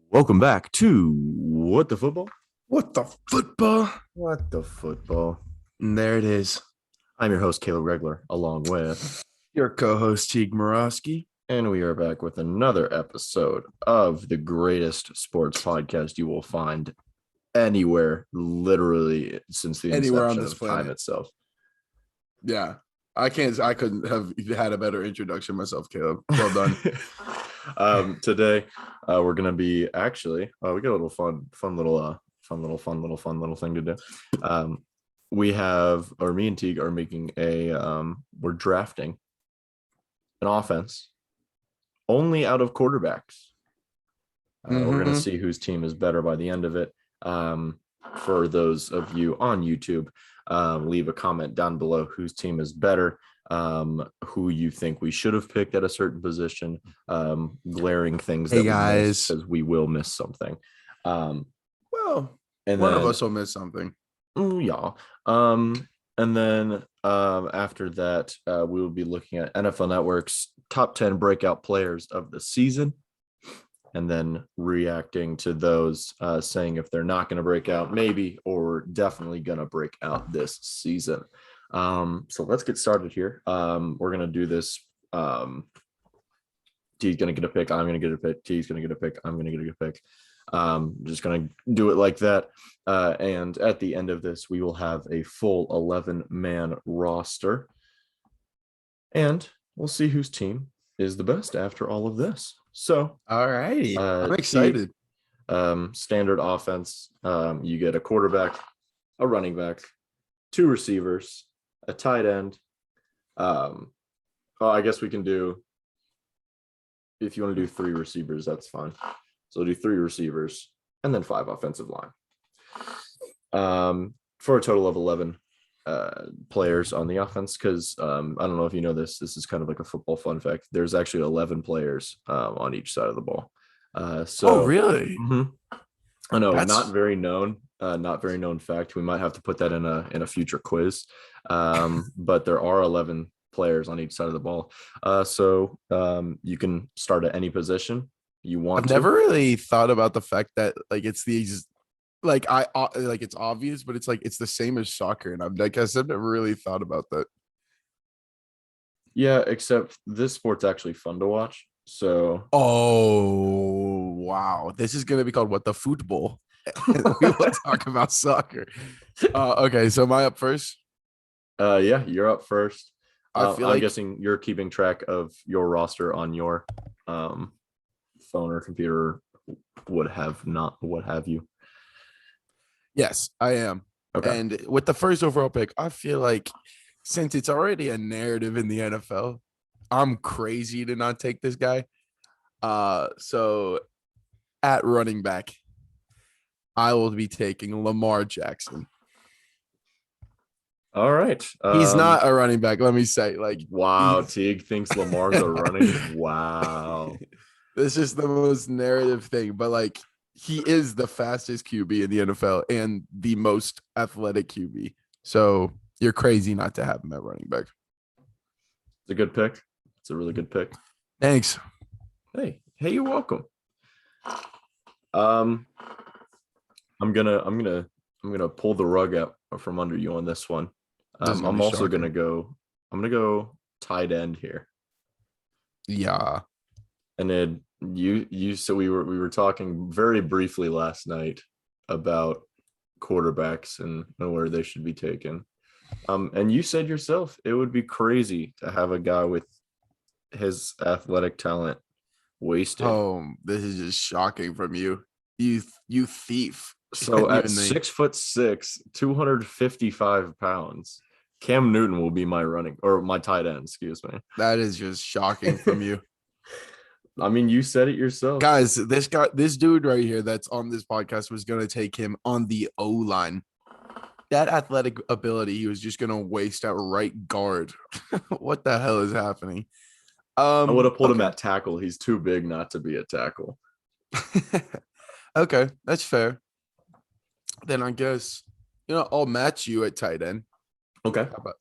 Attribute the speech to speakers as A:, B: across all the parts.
A: Welcome back to What the Football?
B: What the football?
A: What the Football? And there it is. I'm your host, Caleb Regler, along with
B: Your co-host, Teague Morosky.
A: and we are back with another episode of the greatest sports podcast you will find anywhere, literally since the
B: Anywhere on
A: inception
B: this
A: of
B: planet.
A: time itself.
B: Yeah. I couldn't have had a better introduction myself, Caleb. Well done.
A: Today, we're gonna be we got a little fun little thing to do. Me and Teague are making we're drafting an offense only out of quarterbacks. We're gonna see whose team is better by the end of it. For those of you on YouTube, leave a comment down below whose team is better, who you think we should have picked at a certain position, glaring things
B: Hey,
A: that
B: guys.
A: because we will miss something.
B: Well,
A: and
B: one
A: then,
B: of us will miss something.
A: Yeah. And then after that, we will be looking at NFL Network's top 10 breakout players of the season, and then reacting to those, saying if they're not going to break out, maybe, or definitely going to break out this season. So let's get started here. We're going to do this. T's going to get a pick. I'm going to get a pick. T's going to get a pick. I'm going to get a pick. Just going to do it like that. And at the end of this, we will have a full 11-man roster. And we'll see whose team is the best after all of this. So,
B: all righty. I'm excited.
A: Standard offense. You get a quarterback, a running back, 2 receivers, a tight end. I guess we can do, if you want to do 3 receivers, that's fine. So we'll do 3 receivers and then 5 offensive line. For a total of 11 players on the offense, because I don't know if you know this is kind of like a football fun fact. There's actually 11 players on each side of the ball.
B: Oh, really?
A: I know, not very known fact. We might have to put that in a future quiz. But there are 11 players on each side of the ball. So you can start at any position you want.
B: I've never really thought about the fact that it's these, it's obvious, but it's the same as soccer, and I've never really thought about that.
A: Yeah, except this sport's actually fun to watch. So,
B: oh wow, this is gonna be called What the Football. We will talk about soccer. Okay, so am I up first?
A: Yeah, you're up first.
B: I'm
A: guessing you're keeping track of your roster on your phone or computer, what have you.
B: Yes, I am. Okay. And with the first overall pick, I feel like since it's already a narrative in the NFL, I'm crazy to not take this guy. So at running back, I will be taking Lamar Jackson.
A: All right.
B: He's not a running back. Let me say,
A: wow, Teague thinks Lamar's a running. Wow.
B: This is the most narrative thing, but he is the fastest QB in the NFL and the most athletic QB. So you're crazy not to have him at running back.
A: It's a good pick. It's a really good pick.
B: Thanks.
A: Hey, you're welcome. I'm gonna pull the rug out from under you on this one. I'm also gonna go tight end here.
B: Yeah.
A: And then so we were talking very briefly last night about quarterbacks and where they should be taken. And you said yourself it would be crazy to have a guy with his athletic talent wasted.
B: Oh, this is just shocking from you. You thief.
A: So at 6'6", 255 pounds, Cam Newton will be my tight end, excuse me.
B: That is just shocking from you.
A: I mean, you said it yourself.
B: Guys, this dude right here that's on this podcast was going to take him on the O-line. That athletic ability, he was just going to waste at right guard. What the hell is happening?
A: I would have pulled him at tackle. He's too big not to be a tackle.
B: Okay, that's fair. Then I guess, I'll match you at tight end.
A: Okay.
B: How about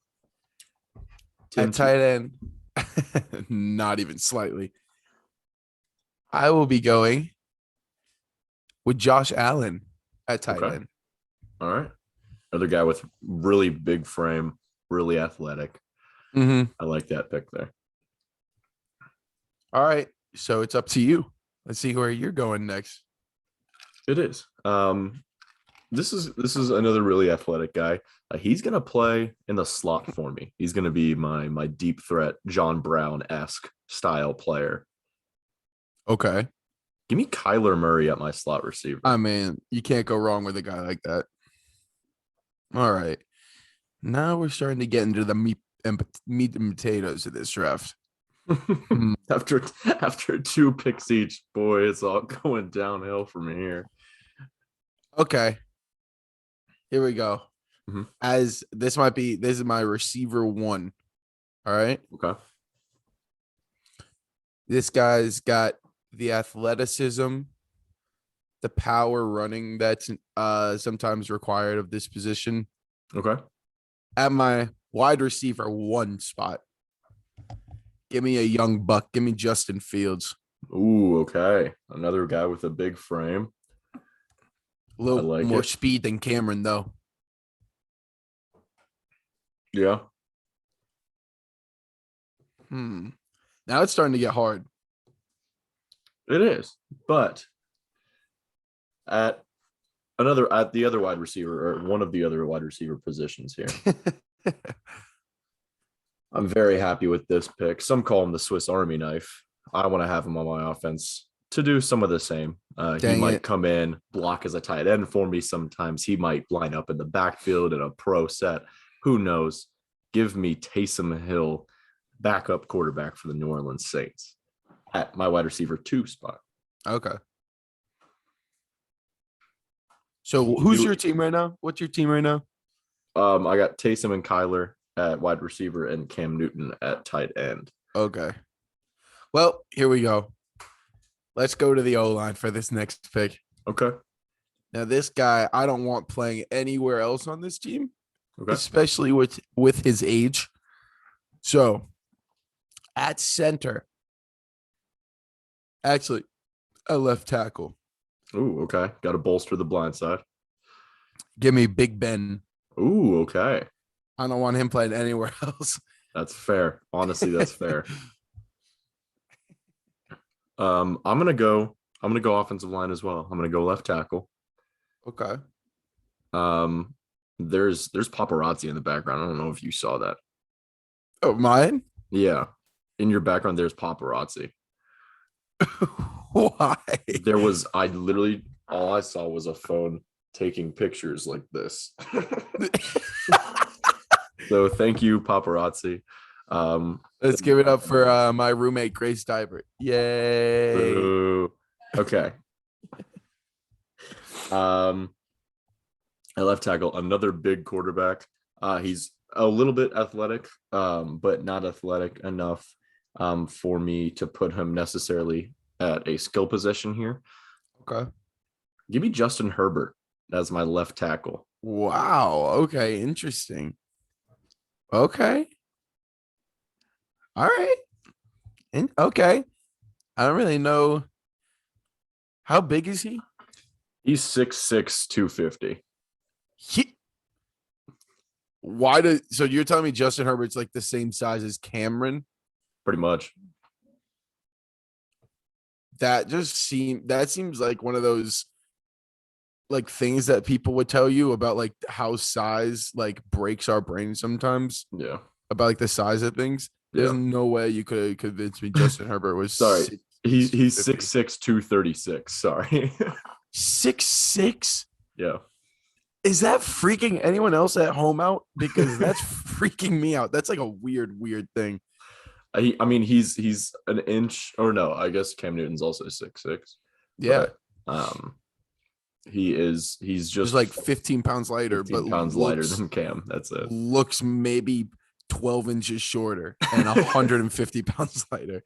B: at tight end? Not even slightly. I will be going with Josh Allen at tight end.
A: All right. Another guy with really big frame, really athletic.
B: Mm-hmm.
A: I like that pick there.
B: All right. So it's up to you. Let's see where you're going next.
A: It is. This is another really athletic guy. He's gonna play in the slot for me. He's gonna be my deep threat, John Brown-esque style player.
B: Okay.
A: Give me Kyler Murray at my slot receiver.
B: I mean, you can't go wrong with a guy like that. All right. Now we're starting to get into the meat and potatoes of this draft.
A: After 2 picks each, boy, it's all going downhill from here.
B: Okay. Here we go.
A: Mm-hmm.
B: This is my receiver 1. All right.
A: Okay.
B: This guy's got the athleticism, the power running that's sometimes required of this position.
A: Okay.
B: At my wide receiver 1 spot, give me a young buck. Give me Justin Fields.
A: Ooh, okay. Another guy with a big frame.
B: A little more
A: it.
B: speed than Cameron, though.
A: Yeah.
B: Now it's starting to get hard.
A: It is. But at the other wide receiver, or one of the other wide receiver positions here, I'm very happy with this pick. Some call him the Swiss Army knife. I want to have him on my offense to do some of the same. He might come in, block as a tight end for me. Sometimes he might line up in the backfield in a pro set. Who knows? Give me Taysom Hill, backup quarterback for the New Orleans Saints, at my wide receiver 2 spot.
B: Okay. So who's your team right now? What's your team right now?
A: I got Taysom and Kyler at wide receiver and Cam Newton at tight end.
B: Okay. Well, here we go. Let's go to the O-line for this next pick.
A: Okay.
B: Now, this guy, I don't want playing anywhere else on this team,
A: Okay.
B: especially with his age. So, at center, actually, a left tackle.
A: Ooh, okay. Got to bolster the blind side.
B: Give me Big Ben.
A: Ooh, okay.
B: I don't want him playing anywhere else.
A: That's fair. Honestly, that's fair. I'm gonna go offensive line as well. I'm gonna go left tackle.
B: Okay.
A: There's paparazzi in the background. I don't know if you saw that.
B: Oh, mine?
A: Yeah. In your background, there's paparazzi.
B: Why?
A: All I saw was a phone taking pictures like this. So thank you, paparazzi.
B: Let's give it up for my roommate, Grace Dybert. Yay.
A: Boo. Okay. At left tackle, another big quarterback. He's a little bit athletic, but not athletic enough for me to put him necessarily at a skill position here.
B: Okay.
A: Give me Justin Herbert as my left tackle.
B: Wow. Okay. Interesting. Okay. All right. Okay. I don't really know. How big is he?
A: He's 6'6", 250.
B: So you're telling me Justin Herbert's like the same size as Cameron?
A: Pretty much.
B: That seems like one of those like things that people would tell you about like how size like breaks our brain sometimes.
A: Yeah.
B: About like the size of things. There's no way you could convince me Justin Herbert was
A: sorry. He's 6'6", 236. Sorry.
B: 6'6"?
A: Yeah.
B: Is that freaking anyone else at home out? Because that's freaking me out. That's like a weird thing.
A: I mean, he's an inch, or no, I guess Cam Newton's also 6'6".
B: Yeah.
A: But, he's just
B: like 15 pounds lighter,
A: 15 pounds lighter than Cam. That's it.
B: Looks maybe 12 inches shorter and 150 pounds lighter.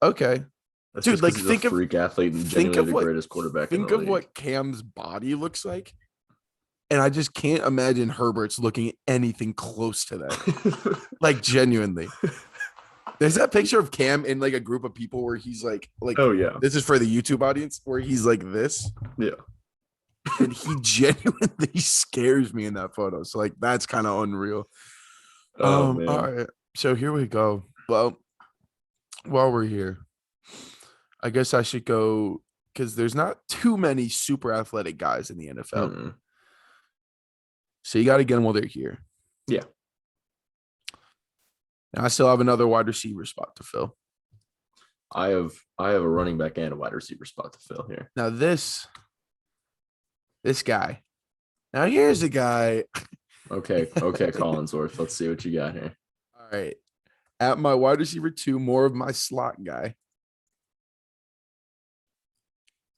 B: Okay.
A: That's
B: dude, like
A: think of freak athlete and genuinely the greatest quarterback.
B: Think of what Cam's body looks like. And I just can't imagine Herbert's looking anything close to that. Like genuinely. There's that picture of Cam in like a group of people where he's like
A: Oh yeah,
B: this is for the YouTube audience where he's like this.
A: yeah.
B: And he genuinely scares me in that photo. So like that's kind of unreal.
A: Oh man.
B: All right. So here we go. Well, while we're here, I guess I should go because there's not too many super athletic guys in the NFL.
A: Mm-mm.
B: So you got to get them while they're here.
A: Yeah.
B: And I still have another wide receiver spot to fill.
A: I have a running back and a wide receiver spot to fill here.
B: Now this guy. Now here's a guy.
A: Okay, Collinsworth. Let's see what you got here.
B: All right. At my wide receiver 2, more of my slot guy.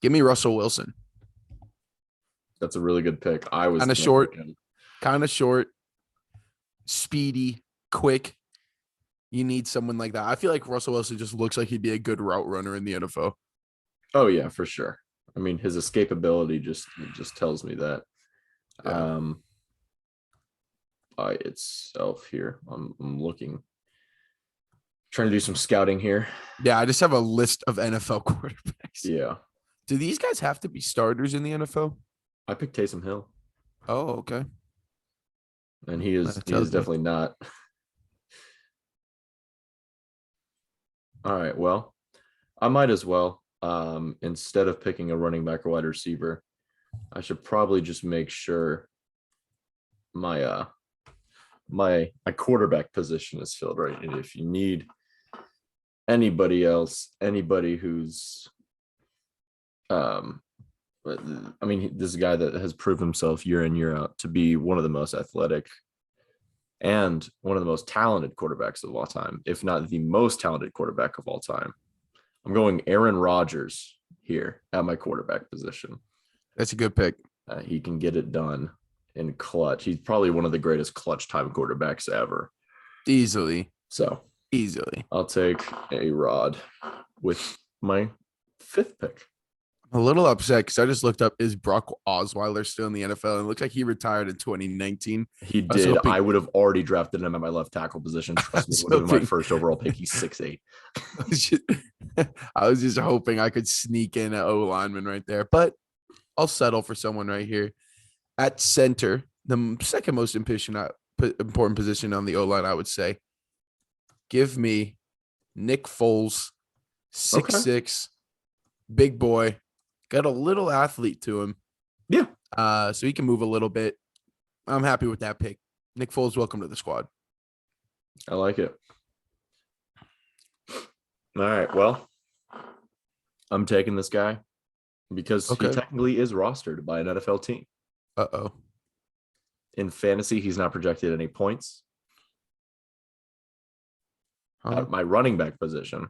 B: Give me Russell Wilson.
A: That's a really good pick. I was
B: kind of short, speedy, quick. You need someone like that. I feel like Russell Wilson just looks like he'd be a good route runner in the NFL.
A: Oh yeah, for sure. I mean, his escapability just tells me that.
B: Yeah.
A: By itself here, I'm looking, trying to do some scouting here.
B: Yeah, I just have a list of NFL quarterbacks.
A: Yeah.
B: Do these guys have to be starters in the NFL?
A: I picked Taysom Hill.
B: Oh, okay.
A: And he is definitely not. All right. Well, I might as well. Instead of picking a running back or wide receiver, I should probably just make sure my my quarterback position is filled, right? And if you need anybody else, anybody who's I mean, this is a guy that has proved himself year in, year out to be one of the most athletic and one of the most talented quarterbacks of all time, if not the most talented quarterback of all time. I'm going Aaron Rodgers here at my quarterback position.
B: That's a good pick.
A: He can get it done in clutch. He's probably one of the greatest clutch time quarterbacks ever.
B: Easily.
A: I'll take A-Rod with my 5th pick.
B: I'm a little upset because I just looked up, is Brock Osweiler still in the NFL? And it looks like he retired in 2019.
A: He did. I would have already drafted him at my left tackle position. Trust me, would have been my first overall pick. He's 6'8".
B: I was just hoping I could sneak in an O lineman right there, but I'll settle for someone right here. At center, the second most important position on the O-line, I would say. Give me Nick Foles, 6'6", big boy. Got a little athlete to him.
A: Yeah.
B: So he can move a little bit. I'm happy with that pick. Nick Foles, welcome to the squad.
A: I like it. All right. Well, I'm taking this guy because he technically is rostered by an NFL team.
B: Uh-oh.
A: In fantasy, he's not projected any points. At my running back position,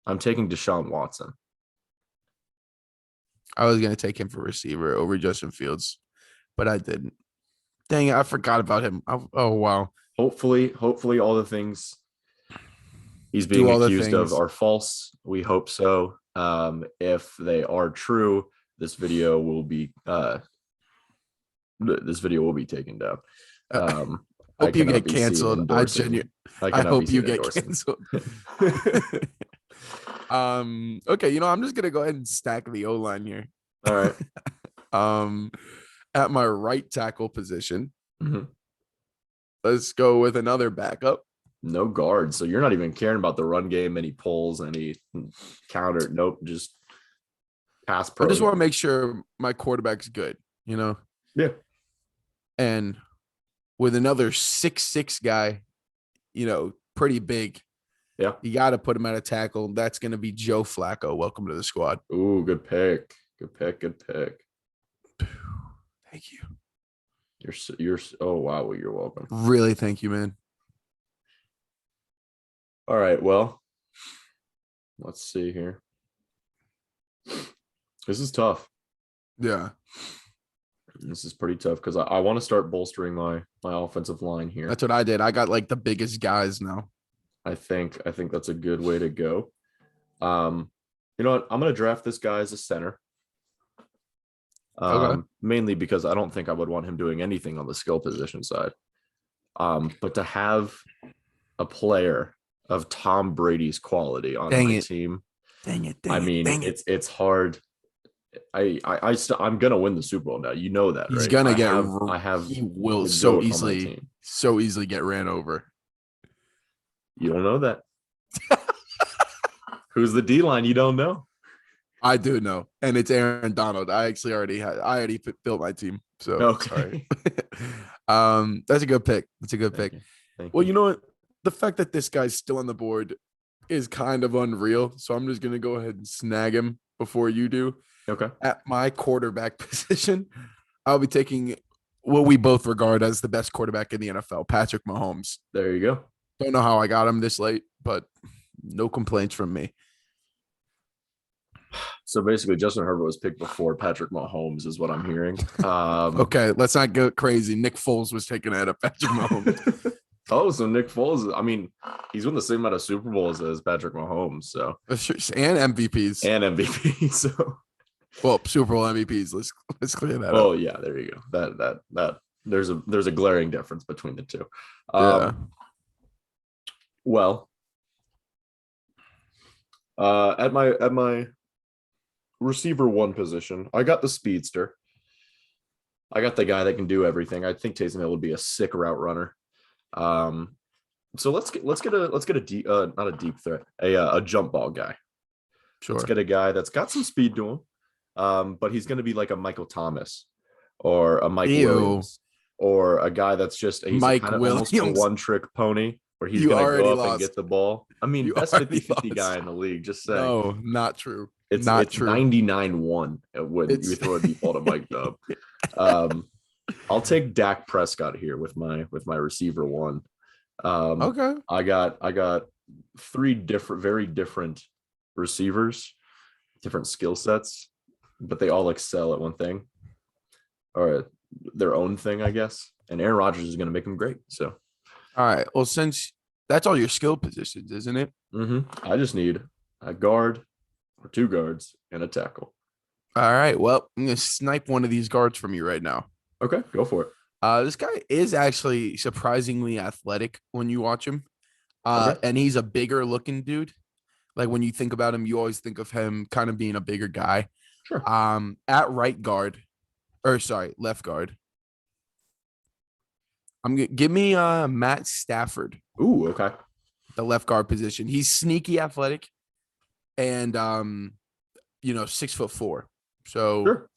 A: I'm taking Deshaun Watson.
B: I was going to take him for receiver over Justin Fields, but I didn't. Dang it, I forgot about him. Oh, wow.
A: Hopefully all the things he's being accused of are false. We hope so. If they are true, this video will be taken down.
B: Hope you get canceled. I hope you get canceled. Okay, I'm just gonna go ahead and stack the O-line here.
A: All right.
B: At my right tackle position, let's go with another backup.
A: No guard, so you're not even caring about the run game, any pulls, any counter. Nope, just pass pro.
B: I just want to make sure my quarterback's good,
A: Yeah.
B: And with another 6'6" guy, pretty big.
A: Yeah.
B: You got to put him at a tackle. That's going to be Joe Flacco. Welcome to the squad.
A: Ooh, good pick. Good pick.
B: Thank you.
A: You're oh wow, well, you're welcome.
B: Really, thank you, man.
A: All right, well, let's see here. This is tough.
B: Yeah.
A: This is pretty tough because I want to start bolstering my offensive line here.
B: That's what I did. I got like the biggest guys now.
A: I think that's a good way to go. You know what? I'm going to draft this guy as a center. Mainly because I don't think I would want him doing anything on the skill position side. But to have a player of Tom Brady's quality on
B: Dang
A: my
B: it.
A: team.
B: Dang it.
A: It's hard. I'm gonna win the Super Bowl now. You know that,
B: He's
A: right?
B: gonna
A: I have
B: he will
A: the
B: so
A: GOAT on my
B: easily
A: team.
B: get ran over.
A: You don't know that. Who's the D line? You don't know.
B: I do know, and it's Aaron Donald. I already built my team. So
A: Okay.
B: that's a good pick. That's a good pick.
A: Thank
B: Well,
A: you.
B: you know what? The fact that this guy's still on the board is kind of unreal. So I'm just gonna go ahead and snag him before you do.
A: Okay.
B: At my quarterback position, I'll be taking what we both regard as the best quarterback in the NFL, Patrick Mahomes.
A: There you go.
B: Don't know how I got him this late, but no complaints from me.
A: So basically, Justin Herbert was picked before Patrick Mahomes, is what I'm hearing.
B: Okay, let's not go crazy. Nick Foles was taken ahead of Patrick Mahomes.
A: Oh, so Nick Foles. I mean, he's won the same amount of Super Bowls as Patrick Mahomes, so
B: And MVPs.
A: and MVP. So,
B: well, Super Bowl MVPs. Let's clear that up.
A: oh yeah, there you go. That there's a glaring difference between the two.
B: Yeah.
A: Well, at my receiver one position, I got the speedster. I got the guy that can do everything. I think Taysom Hill would be a sick route runner. So let's get a deep, not a deep threat, a jump ball guy.
B: Sure.
A: Let's get a guy that's got some speed to him, but he's going to be like a Michael Thomas or a Mike Williams or a guy that's just he's
B: Mike
A: kind of
B: Williams.
A: almost a one-trick pony where he's going to go up and get the ball. I mean, best 50-50 guy in the league. Just saying.
B: No, not true.
A: It's
B: not true.
A: 99-1 when you throw a deep ball to Mike Dub. I'll take Dak Prescott here with my receiver one.
B: Okay.
A: I got three very different receivers, different skill sets, but they all excel at one thing or their own thing, I guess. And Aaron Rodgers is going to make them great. So,
B: all right. Well, since that's all your skill positions, isn't it?
A: Mm-hmm. I just need a guard or two guards and a tackle.
B: All right. Well, I'm going to snipe one of these guards from you right now.
A: Okay, go for it.
B: This guy is actually surprisingly athletic when you watch him.
A: Okay.
B: And he's a bigger looking dude. Like when you think about him, you always think of him kind of being a bigger guy.
A: Sure.
B: At left guard. Give me Matt Stafford.
A: Ooh, okay.
B: The left guard position. He's sneaky athletic and 6'4". So
A: sure.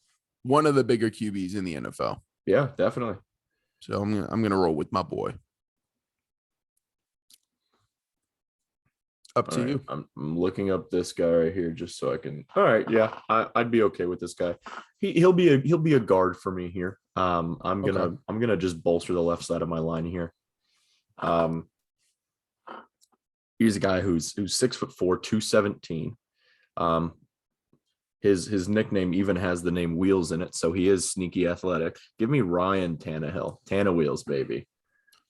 B: One of the bigger QBs in the NFL.
A: Yeah, definitely.
B: So I'm gonna roll with my boy. Up to you.
A: I'm looking up this guy right here just so I can. All right, yeah, I'd be okay with this guy. He'll be a guard for me here. I'm gonna just bolster the left side of my line here. He's a guy who's 6'4", 217. His nickname even has the name Wheels in it, so he is sneaky athletic. Give me Ryan Tannehill. Tanna Wheels, baby.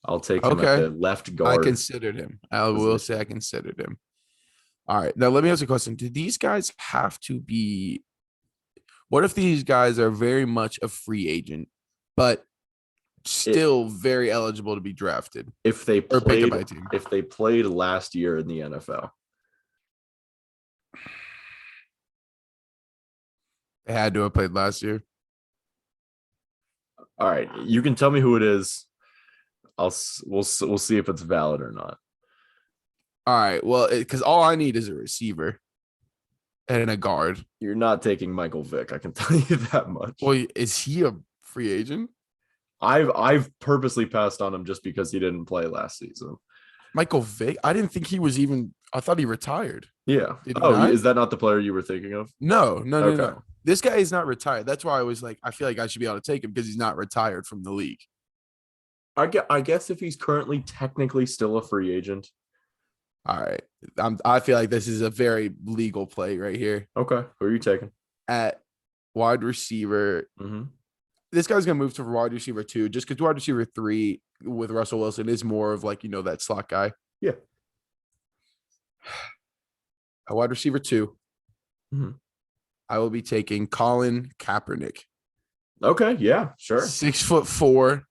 A: I'll take him at the left guard.
B: I considered him. I will say I considered him. All right. Now let me ask you a question. Do these guys have to be what if these guys are very much a free agent, but still very eligible to be drafted?
A: If they played last year in the NFL.
B: They had to have played last year.
A: All right, you can tell me who it is. We'll see if it's valid or not.
B: All right, well, because all I need is a receiver and a guard.
A: You're not taking Michael Vick. I can tell you that much.
B: Well, is he a free agent?
A: I've purposely passed on him just because he didn't play last season.
B: Michael Vick? I didn't think he was even. I thought he retired.
A: Yeah. Is that not the player you were thinking of?
B: No. This guy is not retired. That's why I was like, I feel like I should be able to take him because he's not retired from the league.
A: I guess if he's currently technically still a free agent.
B: All right. I feel like this is a very legal play right here.
A: Okay. Who are you taking?
B: At wide receiver.
A: Mm-hmm.
B: This guy's going to move to wide receiver 2 just because wide receiver 3 with Russell Wilson is more of like, that slot guy.
A: Yeah.
B: A wide receiver 2.
A: Mm-hmm.
B: I will be taking Colin Kaepernick.
A: Okay. Yeah, sure.
B: 6'4",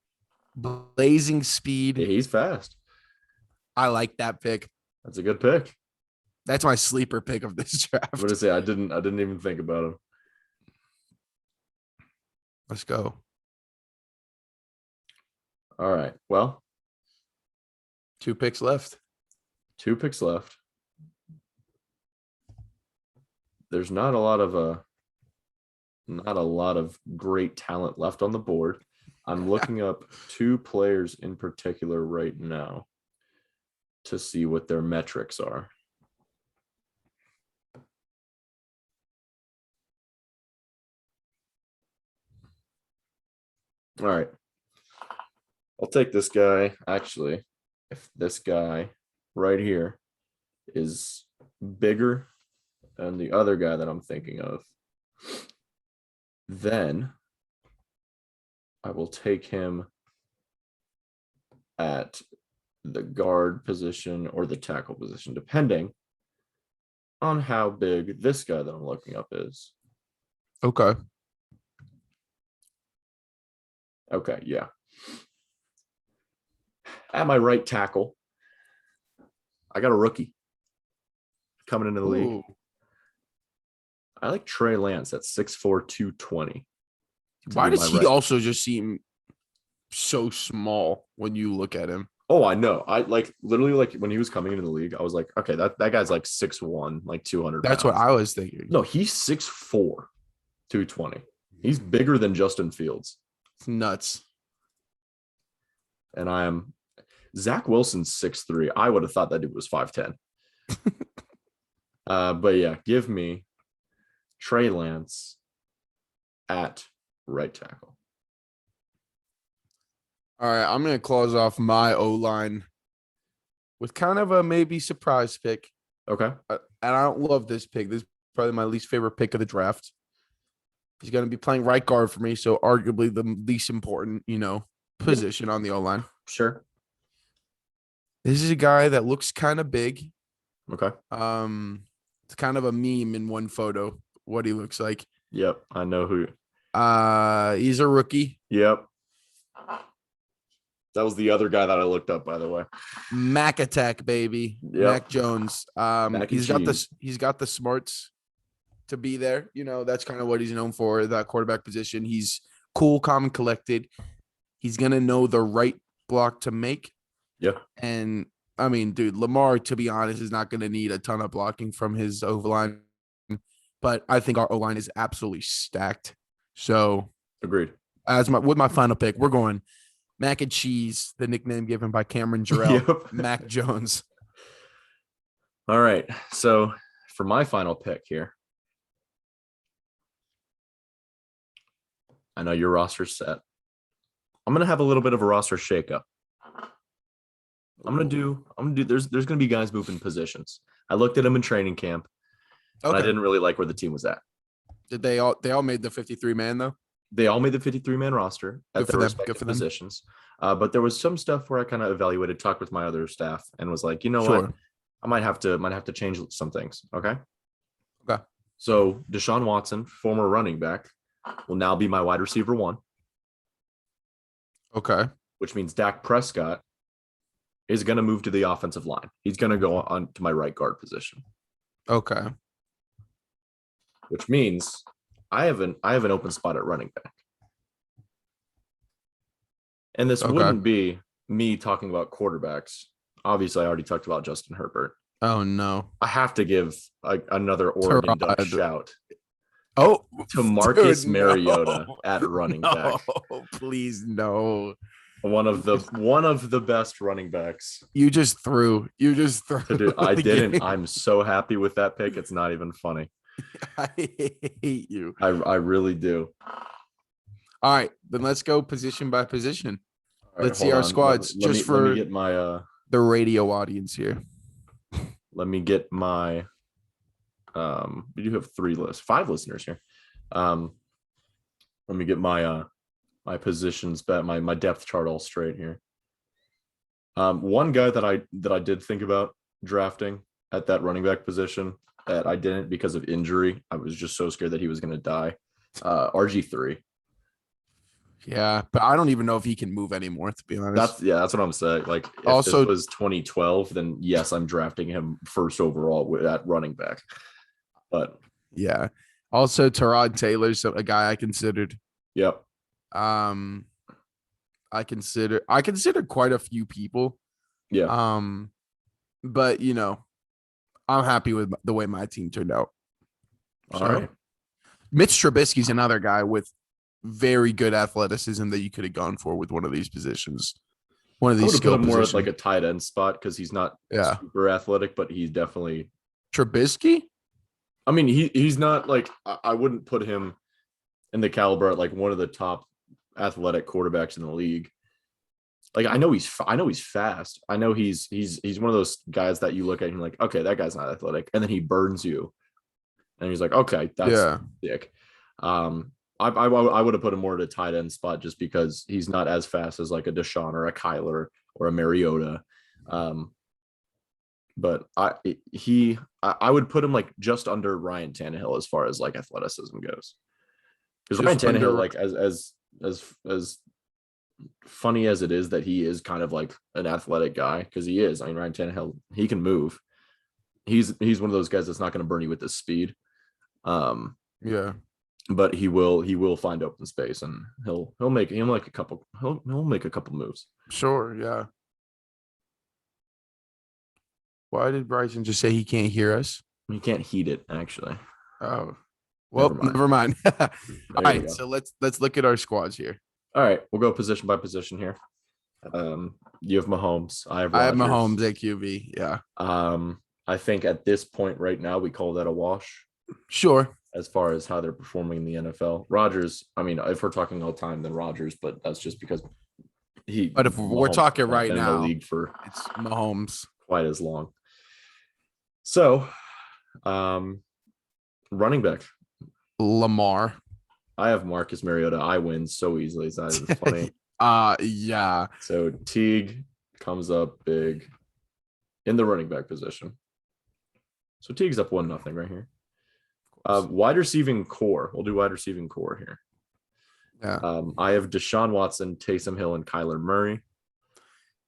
B: blazing speed.
A: Yeah, he's fast.
B: I like that pick.
A: That's a good pick.
B: That's my sleeper pick of this draft.
A: What did I say? I didn't even think about him.
B: Let's go.
A: All right. Well,
B: 2 picks left.
A: 2 picks left. There's not a lot of great talent left on the board. I'm looking up 2 players in particular right now to see what their metrics are. All right. I'll take this guy. Actually, if this guy right here is bigger than the other guy that I'm thinking of, then I will take him at the guard position or the tackle position, depending on how big this guy that I'm looking up is.
B: Okay.
A: Okay, yeah. At my right tackle, I got a rookie coming into the league. I like Trey Lance at 6'4", 220.
B: Why does he also just seem so small when you look at him?
A: Oh, I know. I literally when he was coming into the league, I was like, okay, that guy's like 6'1", like 200
B: That's
A: pounds.
B: what I was thinking.
A: No, he's 6'4", 220. He's bigger than Justin Fields.
B: It's nuts.
A: And I am Zach Wilson's 6'3". I would have thought that dude was 5'10". But yeah, give me Trey Lance at right tackle.
B: All right, I'm going to close off my O-line with kind of a maybe surprise pick.
A: Okay.
B: And I don't love this pick. This is probably my least favorite pick of the draft. He's going to be playing right guard for me, so arguably the least important, position on the O-line.
A: Sure.
B: This is a guy that looks kind of big.
A: Okay.
B: It's kind of a meme in one photo, what he looks like.
A: Yep, I know who.
B: He's a rookie.
A: Yep. That was the other guy that I looked up, by the way.
B: Mac Attack, baby.
A: Yep.
B: Mac Jones. He's got the smarts to be there. That's kind of what he's known for, that quarterback position. He's cool, calm, and collected. He's gonna know the right block to make.
A: Yeah.
B: And I mean, dude, Lamar, to be honest, is not gonna need a ton of blocking from his O-line. But I think our O-line is absolutely stacked. So
A: agreed.
B: With my final pick, we're going Mac and Cheese, the nickname given by Cameron Jarrell. Yep. Mac Jones.
A: All right. So for my final pick here, I know your roster's set. I'm gonna have a little bit of a roster shakeup. I'm gonna do. There's gonna be guys moving positions. I looked at them in training camp. Okay. I didn't really like where the team was at.
B: Did they all made the 53-man though?
A: They all made the 53-man roster at their respective positions. But there was some stuff where I kind of evaluated, talked with my other staff, and was like, what? I might have to change some things. Okay.
B: Okay.
A: So Deshaun Watson, former running back, will now be my wide receiver 1.
B: Okay.
A: Which means Dak Prescott is going to move to the offensive line. He's going to go on to my right guard position.
B: Okay.
A: Which means I have an open spot at running back. And this wouldn't be me talking about quarterbacks. Obviously, I already talked about Justin Herbert.
B: Oh, no.
A: I have to give another Oregon Duck shout. To Marcus Mariota at running back.
B: Please, no.
A: One of the best running backs.
B: You just threw.
A: Dude, I didn't. Game. I'm so happy with that pick. It's not even funny.
B: I hate you.
A: I really do.
B: All right, then let's go position by position. Let's see our squads. Let me
A: get my
B: the radio audience here.
A: Let me get my we do have 5 listeners here. Let me get my my positions bet, my depth chart all straight here. One guy that I did think about drafting at that running back position that I didn't because of injury. I was just so scared that he was going to die. RG3.
B: Yeah, but I don't even know if he can move anymore, to be honest.
A: That's what I'm saying. Like, if
B: Also,
A: this was 2012, then yes, I'm drafting him first overall at running back. But
B: yeah. Also, Tyrod Taylor's a guy I considered.
A: yep,
B: Um, I consider quite a few people.
A: yeah,
B: But I'm happy with the way my team turned out.
A: all
B: So
A: right.
B: Mitch Trubisky's another guy with very good athleticism that you could have gone for with one of these positions. One of
A: I
B: these
A: would have put
B: skill
A: him more at
B: positions.
A: like a tight end spot because he's not
B: Yeah.
A: super athletic, but he's definitely.
B: Trubisky?
A: I mean, he's not like I wouldn't put him in the caliber at like one of the top athletic quarterbacks in the league. Like I know he's fast. I know he's one of those guys that you look at and you're like, okay, that guy's not athletic, and then he burns you, and he's like, okay, that's sick. I would have put him more at a tight end spot just because he's not as fast as like a Deshaun or a Kyler or a Mariota. But I would put him like just under Ryan Tannehill as far as like athleticism goes. Because Ryan Tannehill, like as funny as it is that he is kind of like an athletic guy, because he is. I mean, Ryan Tannehill, he can move. He's one of those guys that's not going to burn you with his speed.
B: Yeah.
A: But he will find open space and he'll make a couple moves.
B: Sure, yeah. Why did Bryson just say he can't hear us?
A: He can't heat it, actually.
B: Oh, well, never mind. All right, so let's look at our squads here.
A: All right, we'll go position by position here. You have Mahomes. I have
B: Mahomes at QB. Yeah.
A: I think at this point right now we call that a wash.
B: Sure.
A: As far as how they're performing in the NFL, Rodgers. I mean, if we're talking all time, then Rodgers, but that's just because he.
B: But if we're talking right now,
A: in the league for
B: it's Mahomes
A: quite as long. So, running back
B: Lamar.
A: I have Marcus Mariota. I win so easily. That is funny.
B: Yeah.
A: So Tadhg comes up big in the running back position. So Teague's up 1-0 right here. Wide receiving core. We'll do wide receiving core here.
B: Yeah.
A: I have Deshaun Watson, Taysom Hill, and Kyler Murray.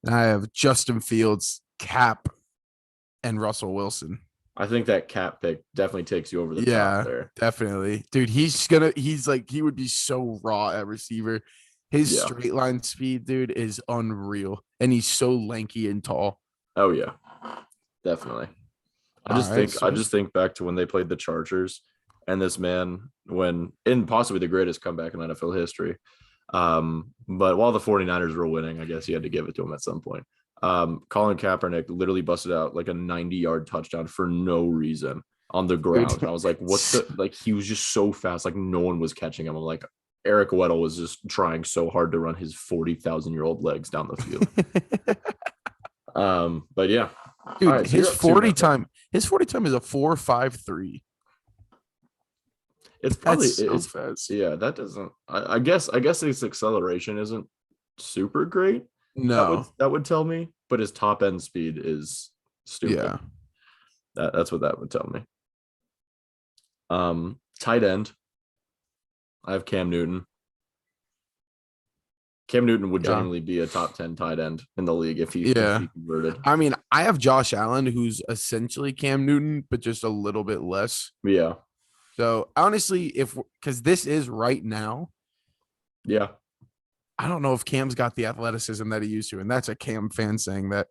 B: I have Justin Fields, Cap, and Russell Wilson.
A: I think that Cap pick definitely takes you over the top there.
B: Definitely. Dude, he would be so raw at receiver. His straight line speed, dude, is unreal. And he's so lanky and tall.
A: Oh, yeah. Definitely. I just think back to when they played the Chargers and this man in possibly the greatest comeback in NFL history. But while the 49ers were winning, I guess you had to give it to him at some point. Colin Kaepernick literally busted out like a 90-yard touchdown for no reason on the ground. And I was like, he was just so fast. Like no one was catching him. I'm like, Eric Weddle was just trying so hard to run his 40,000-year-old legs down the field. But yeah.
B: Dude,
A: right, so
B: his 40 time is a 4.53.
A: It's probably
B: it's fast.
A: Yeah, that doesn't. I guess his acceleration isn't super great.
B: No,
A: that would tell me, but his top end speed is stupid.
B: Yeah,
A: that's what that would tell me. Tight end. I have Cam Newton. Cam Newton would generally be a top 10 tight end in the league if he converted.
B: I mean, I have Josh Allen, who's essentially Cam Newton, but just a little bit less.
A: Yeah.
B: So honestly, because this is right now.
A: Yeah.
B: I don't know if Cam's got the athleticism that he used to, and that's a Cam fan saying that.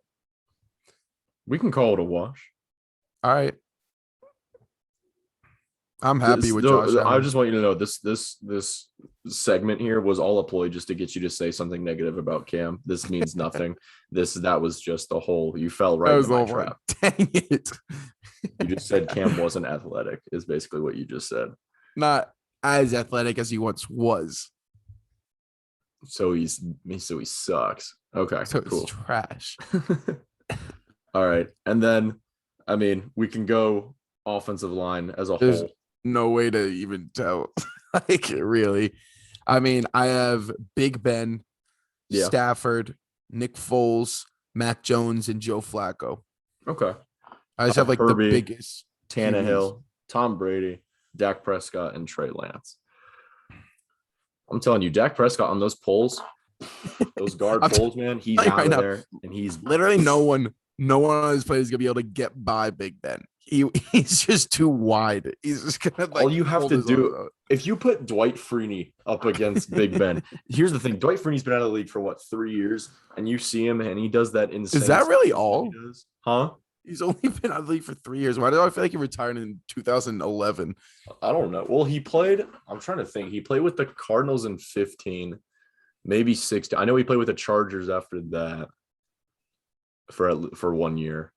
A: We can call it a wash.
B: All right. I'm happy with Josh Allen.
A: I just want you to know this segment here was all a ploy just to get you to say something negative about Cam. This means nothing. That was just a whole. You fell right into my trap.
B: Dang it!
A: You just said Cam wasn't athletic. Is basically what you just said.
B: Not as athletic as he once was.
A: So he sucks. Okay,
B: so
A: cool.
B: It's trash.
A: All right, and then I mean we can go offensive line as a whole.
B: No way to even tell. Like really. I mean, I have Big Ben, Stafford, Nick Foles, Mac Jones, and Joe Flacco.
A: Okay.
B: I just have like
A: Herbie,
B: the biggest.
A: Tannehill, Tom Brady, Dak Prescott, and Trey Lance. I'm telling you, Dak Prescott on those poles, those guard poles, man, he's out of there, and he's
B: literally no one on his play is gonna be able to get by Big Ben. He's just too wide. He's just gonna like
A: all you have to do if you put Dwight Freeney up against Big Ben. Here's the thing: Dwight Freeney's been out of the league for what, 3 years, and you see him, and he does that insane.
B: Is that really all?
A: He does? Huh?
B: He's only been out of the league for 3 years. Why do I feel like he retired in 2011?
A: I don't know. Well, he played. I'm trying to think. He played with the Cardinals in 15, maybe 16. I know he played with the Chargers after that for 1 year.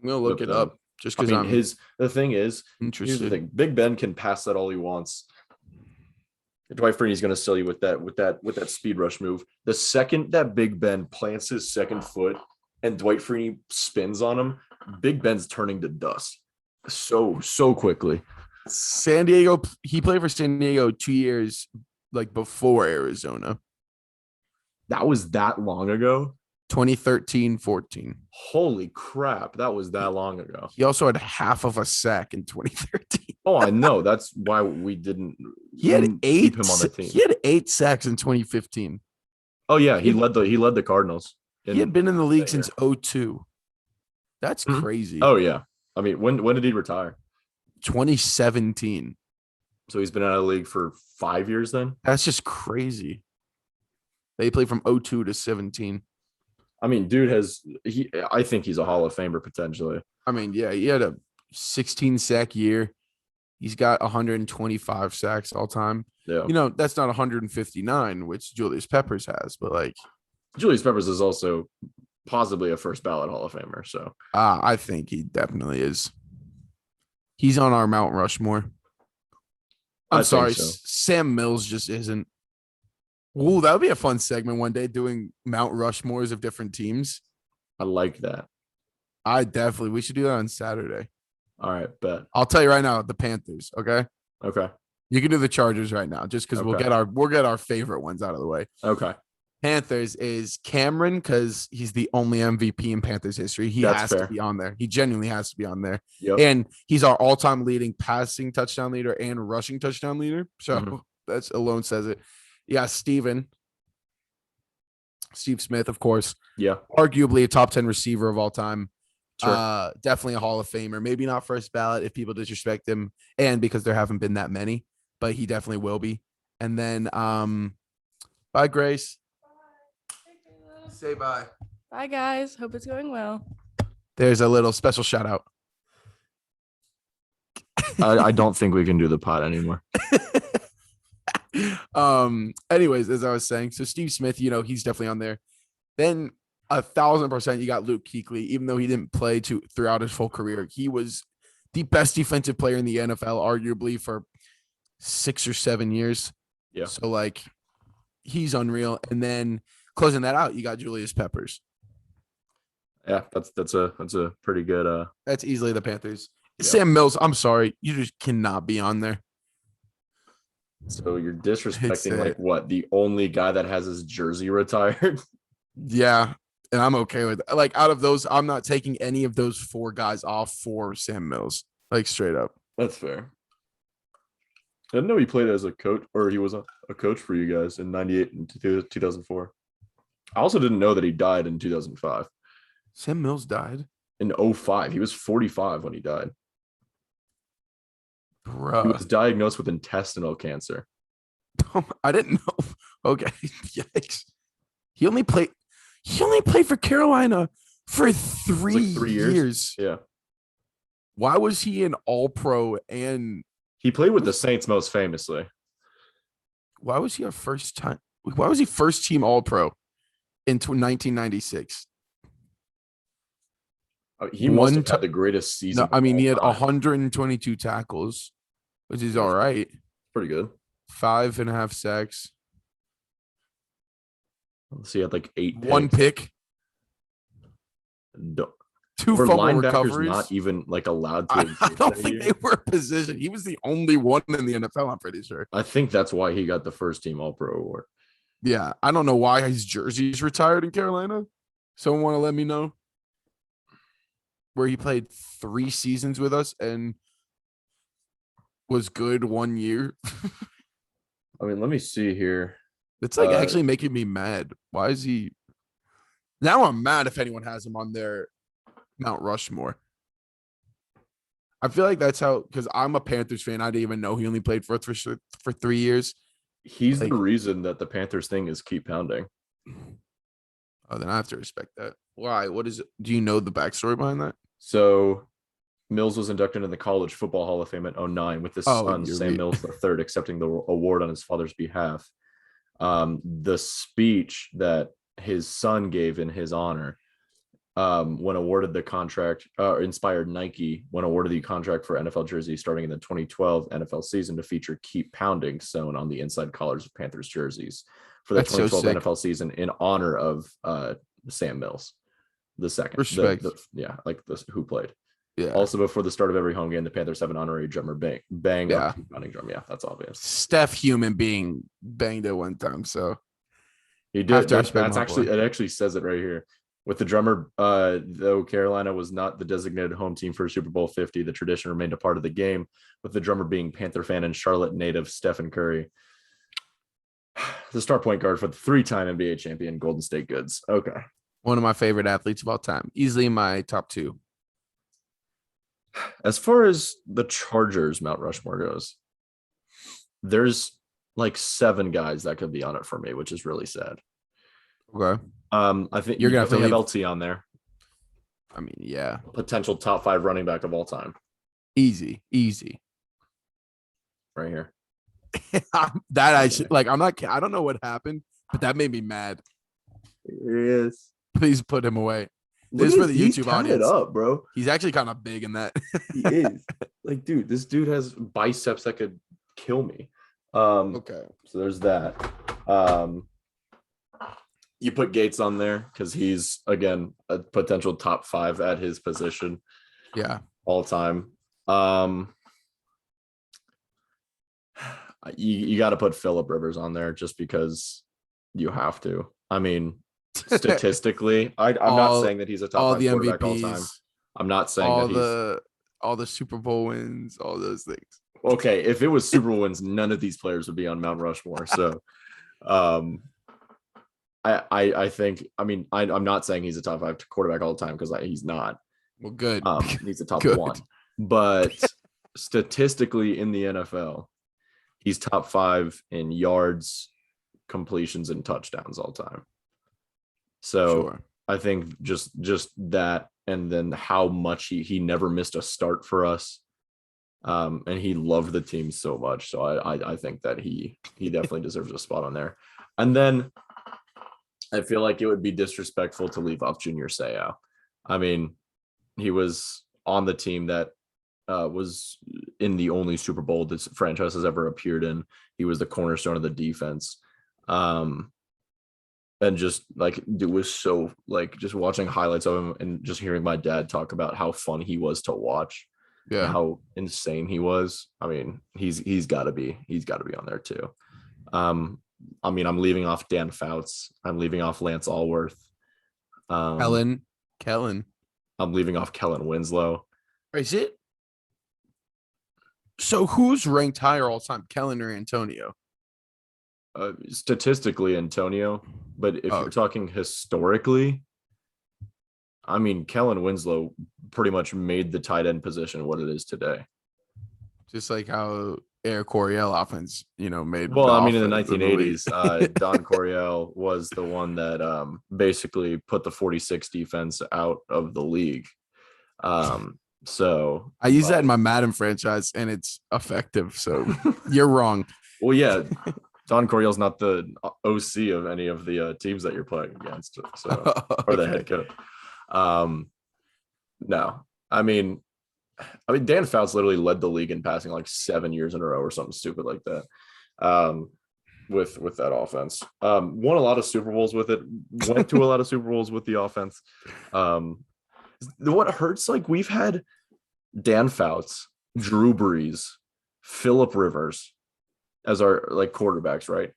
B: I'm gonna look it up just because
A: the thing is, here's the thing: Big Ben can pass that all he wants. Dwight Freeney's gonna sell you with that speed rush move. The second that Big Ben plants his second foot and Dwight Freeney spins on him, Big Ben's turning to dust so quickly.
B: San Diego, he played for San Diego 2 years, like before Arizona.
A: That was that long ago.
B: 2013-14.
A: Holy crap, that was that long ago.
B: He also had half of a sack in 2013.
A: Oh, I know. That's why we didn't
B: keep him on the team. He had 8 sacks in 2015.
A: Oh yeah, he led the Cardinals.
B: He had been in the league since 2002. That's crazy.
A: Oh yeah. I mean, when did he retire?
B: 2017.
A: So he's been out of the league for 5 years then?
B: That's just crazy. They played from 2002 to 17.
A: I mean, dude I think he's a Hall of Famer potentially.
B: I mean, yeah, he had a 16 sack year. He's got 125 sacks all time.
A: Yeah.
B: You know, that's not 159, which Julius Peppers has, but like
A: Julius Peppers is also possibly a first ballot Hall of Famer. So
B: I think he definitely is. He's on our Mount Rushmore. I'm sorry, so. Sam Mills just isn't. Ooh, that would be a fun segment one day, doing Mount Rushmores of different teams.
A: I like that.
B: We should do that on Saturday.
A: All right, bet.
B: I'll tell you right now, the Panthers. Okay.
A: Okay.
B: You can do the Chargers right now, just because we'll get our favorite ones out of the way.
A: Okay.
B: Panthers is Cameron because he's the only MVP in Panthers history. He has to be on there. He genuinely has to be on there.
A: Yep.
B: And he's our all-time leading passing touchdown leader and rushing touchdown leader. So that's alone says it. Yeah, Steve Smith, of course.
A: Yeah.
B: Arguably a top 10 receiver of all time.
A: Sure.
B: Definitely a Hall of Famer. Maybe not first ballot if people disrespect him and because there haven't been that many, but he definitely will be. And then bye, Grace.
C: Bye.
B: Say bye.
C: Bye, guys. Hope it's going well.
B: There's a little special shout out.
A: I don't think we can do the pod anymore.
B: Anyways, as I was saying, so Steve Smith, you know, he's definitely on there. Then 1,000% you got Luke Kuechly, even though he didn't play throughout his full career. He was the best defensive player in the NFL, arguably for 6 or 7 years.
A: Yeah.
B: So like he's unreal. And then closing that out, you got Julius Peppers.
A: Yeah, that's a pretty good
B: that's easily the Panthers.
A: Yeah.
B: Sam Mills, I'm sorry, you just cannot be on there.
A: So you're disrespecting like what, the only guy that has his jersey retired?
B: Yeah, and I'm okay with it. Like out of those, I'm not taking any of those 4 guys off for Sam Mills. Like straight up.
A: That's fair. I didn't know he played as a coach, or he was a coach for you guys in 98 and 2004. I also didn't know that he died in 2005.
B: Sam Mills died
A: in 2005. He was 45 when he died.
B: Bruh.
A: He was diagnosed with intestinal cancer.
B: I didn't know. Okay. Yikes. He only played for Carolina for 3 years.
A: Yeah.
B: Why was he an all-pro and
A: he played with the Saints most famously?
B: Why was he Why was he first team all-pro in 1996?
A: He must have had the greatest season.
B: No, I mean, he had 122 tackles, which is all right.
A: Pretty good.
B: 5.5 sacks.
A: Let's see, he had like 8 picks.
B: 1 pick.
A: No.
B: 2 fumble
A: linebackers
B: recoveries.
A: Not even like allowed to.
B: I don't think they were a position. He was the only one in the NFL, I'm pretty sure.
A: I think that's why he got the first team All-Pro award.
B: Yeah, I don't know why his jersey's retired in Carolina. Someone want to let me know? Where he played 3 seasons with us and was good 1 year.
A: I mean, let me see here.
B: It's like actually making me mad. Why is he? Now I'm mad if anyone has him on their Mount Rushmore. I feel like that's how, because I'm a Panthers fan. I didn't even know he only played for 3 years.
A: He's
B: Like,
A: the reason that the Panthers thing is keep pounding.
B: oh, then I have to respect that. Why? What is it? Do you know the backstory behind that?
A: So Mills was inducted in the College Football Hall of Fame in 2009 with his son,
B: you're
A: Sam
B: right.
A: Mills III, accepting the award on his father's behalf. The speech that his son gave in his honor when awarded the contract, inspired Nike when awarded the contract for NFL jersey starting in the 2012 NFL season to feature "Keep Pounding" sewn on the inside collars of Panthers jerseys for the
B: That's so
A: 2012
B: sick.
A: NFL season in honor of Sam Mills, the second.
B: Respect.
A: Who played.
B: Yeah.
A: Also, before the start of every home game, the Panthers have an honorary drummer bang
B: Yeah.
A: up Keep Pounding drum. Yeah, that's obvious.
B: Steph Human being banged at one time, so
A: He did. That's actually, it actually says it right here. With the drummer, though Carolina was not the designated home team for Super Bowl 50, the tradition remained a part of the game, with the drummer being Panther fan and Charlotte native Stephen Curry, the star point guard for the 3-time NBA champion Golden State Goods. Okay.
B: One of my favorite athletes of all time. Easily my top 2.
A: As far as the Chargers Mount Rushmore goes, there's like 7 guys that could be on it for me, which is really sad.
B: Okay.
A: I think
B: you're gonna have to
A: have
B: leave.
A: LT on there.
B: I mean, yeah.
A: Potential top 5 running back of all time.
B: Easy.
A: Right here.
B: That I should like. I'm not. I don't know what happened, but that made me mad.
A: Here he is.
B: Please put him away. This is for the YouTube audience.
A: Up, bro.
B: He's actually kind of big in that.
A: He is. Like, dude, this dude has biceps that could kill me.
B: Okay.
A: So there's that. You put Gates on there because he's, again, a potential top 5 at his position.
B: Yeah.
A: All time. You got to put Phillip Rivers on there just because you have to. I mean, statistically, I'm not saying that he's a top 5 quarterback all time. I'm not saying
B: all the Super Bowl wins, all those things.
A: Okay, if it was Super Bowl wins, none of these players would be on Mount Rushmore. So, I think. I mean, I'm not saying he's a top 5 quarterback all the time because he's not.
B: Well, good.
A: He's a top
B: Good.
A: 1, but statistically in the NFL, he's top 5 in yards, completions, and touchdowns all time. So
B: Sure.
A: I think just that, and then how much he never missed a start for us. And he loved the team so much. So I think that he definitely deserves a spot on there. And then I feel like it would be disrespectful to leave off Junior Sayo. I mean, he was on the team that was in the only Super Bowl this franchise has ever appeared in. He was the cornerstone of the defense. And just like it was so like just watching highlights of him and just hearing my dad talk about how fun he was to watch.
B: Yeah.
A: How insane he was. I mean, he's got to be on there too. I mean, I'm leaving off Dan Fouts. I'm leaving off Lance Allworth.
B: Kellen.
A: I'm leaving off Kellen Winslow.
B: Is it? So who's ranked higher all time, Kellen or Antonio?
A: Statistically, Antonio. But if you're talking historically, I mean, Kellen Winslow pretty much made the tight end position what it is today.
B: Just like how Air Coryell offense, made.
A: Well, I mean, in the 1980s, Don Coryell was the one that basically put the 46 defense out of the league. So
B: I use that in my Madden franchise, and it's effective. So you're wrong.
A: Well, yeah, Don Coryell's not the OC of any of the teams that you're playing against, so or the head coach. No, I mean, Dan Fouts literally led the league in passing like 7 years in a row or something stupid like that. With that offense, won a lot of Super Bowls with it. Went to a lot of Super Bowls with the offense. What hurts, like we've had Dan Fouts, Drew Brees, Phillip Rivers as our like quarterbacks, right?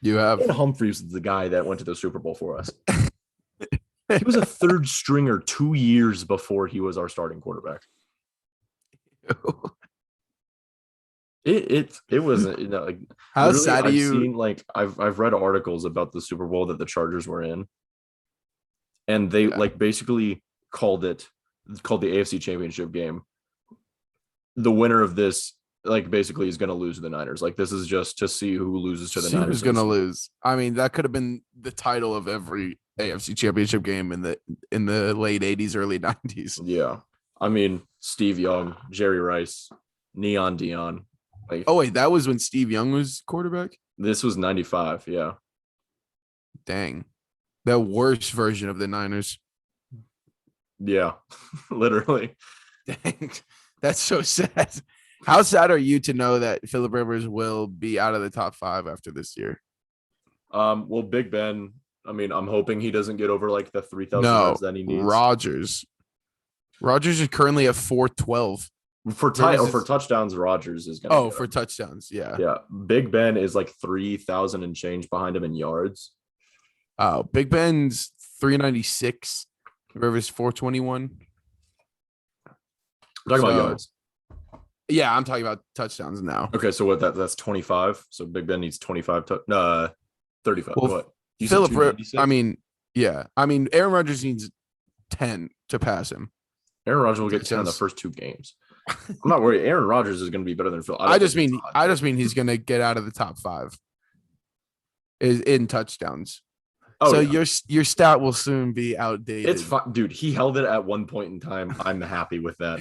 B: You have
A: and Humphreys is the guy that went to the Super Bowl for us. He was a third stringer 2 years before he was our starting quarterback. It was like
B: How
A: literally,
B: sad are
A: I've
B: you?
A: seen like I've read articles about the Super Bowl that the Chargers were in, and they
B: Yeah.
A: like basically called the AFC Championship game. The winner of this like basically is going to lose to the Niners. Like this is just to see who loses to the
B: See
A: Niners.
B: who's going to lose. I mean, that could have been the title of every AFC Championship game in the late 80s, early 90s.
A: Yeah. I mean, Steve Young, Jerry Rice, Neon Dion. Like,
B: Oh, wait, that was when Steve Young was quarterback?
A: this was 95. Yeah.
B: Dang. The worst version of the Niners.
A: Yeah. Literally.
B: Dang. That's so sad. How sad are you to know that Phillip Rivers will be out of the top 5 after this year?
A: Well, Big Ben, I mean, I'm hoping he doesn't get over like the 3,000
B: No,
A: yards that he needs.
B: Rodgers is currently at 412.
A: For touchdowns, Rodgers is going to
B: for touchdowns. Yeah.
A: Yeah. Big Ben is like 3,000 and change behind him in yards.
B: Oh, Big Ben's 396. Rivers 421.
A: Talking about yards.
B: Yeah, I'm talking about touchdowns now.
A: Okay, so that's 25. So Big Ben needs 25 35.
B: Well,
A: What? You said
B: Phillip,
A: 296?
B: I mean, yeah. I mean, Aaron Rodgers needs 10 to pass him.
A: Aaron Rodgers will get 10 in the first 2 games. I'm not worried. Aaron Rodgers is going to be better than Phil.
B: I just mean he's going to get out of the top 5 in touchdowns.
A: Oh,
B: so
A: yeah.
B: your stat will soon be outdated.
A: It's fine, dude. He held it at one point in time. I'm happy with that.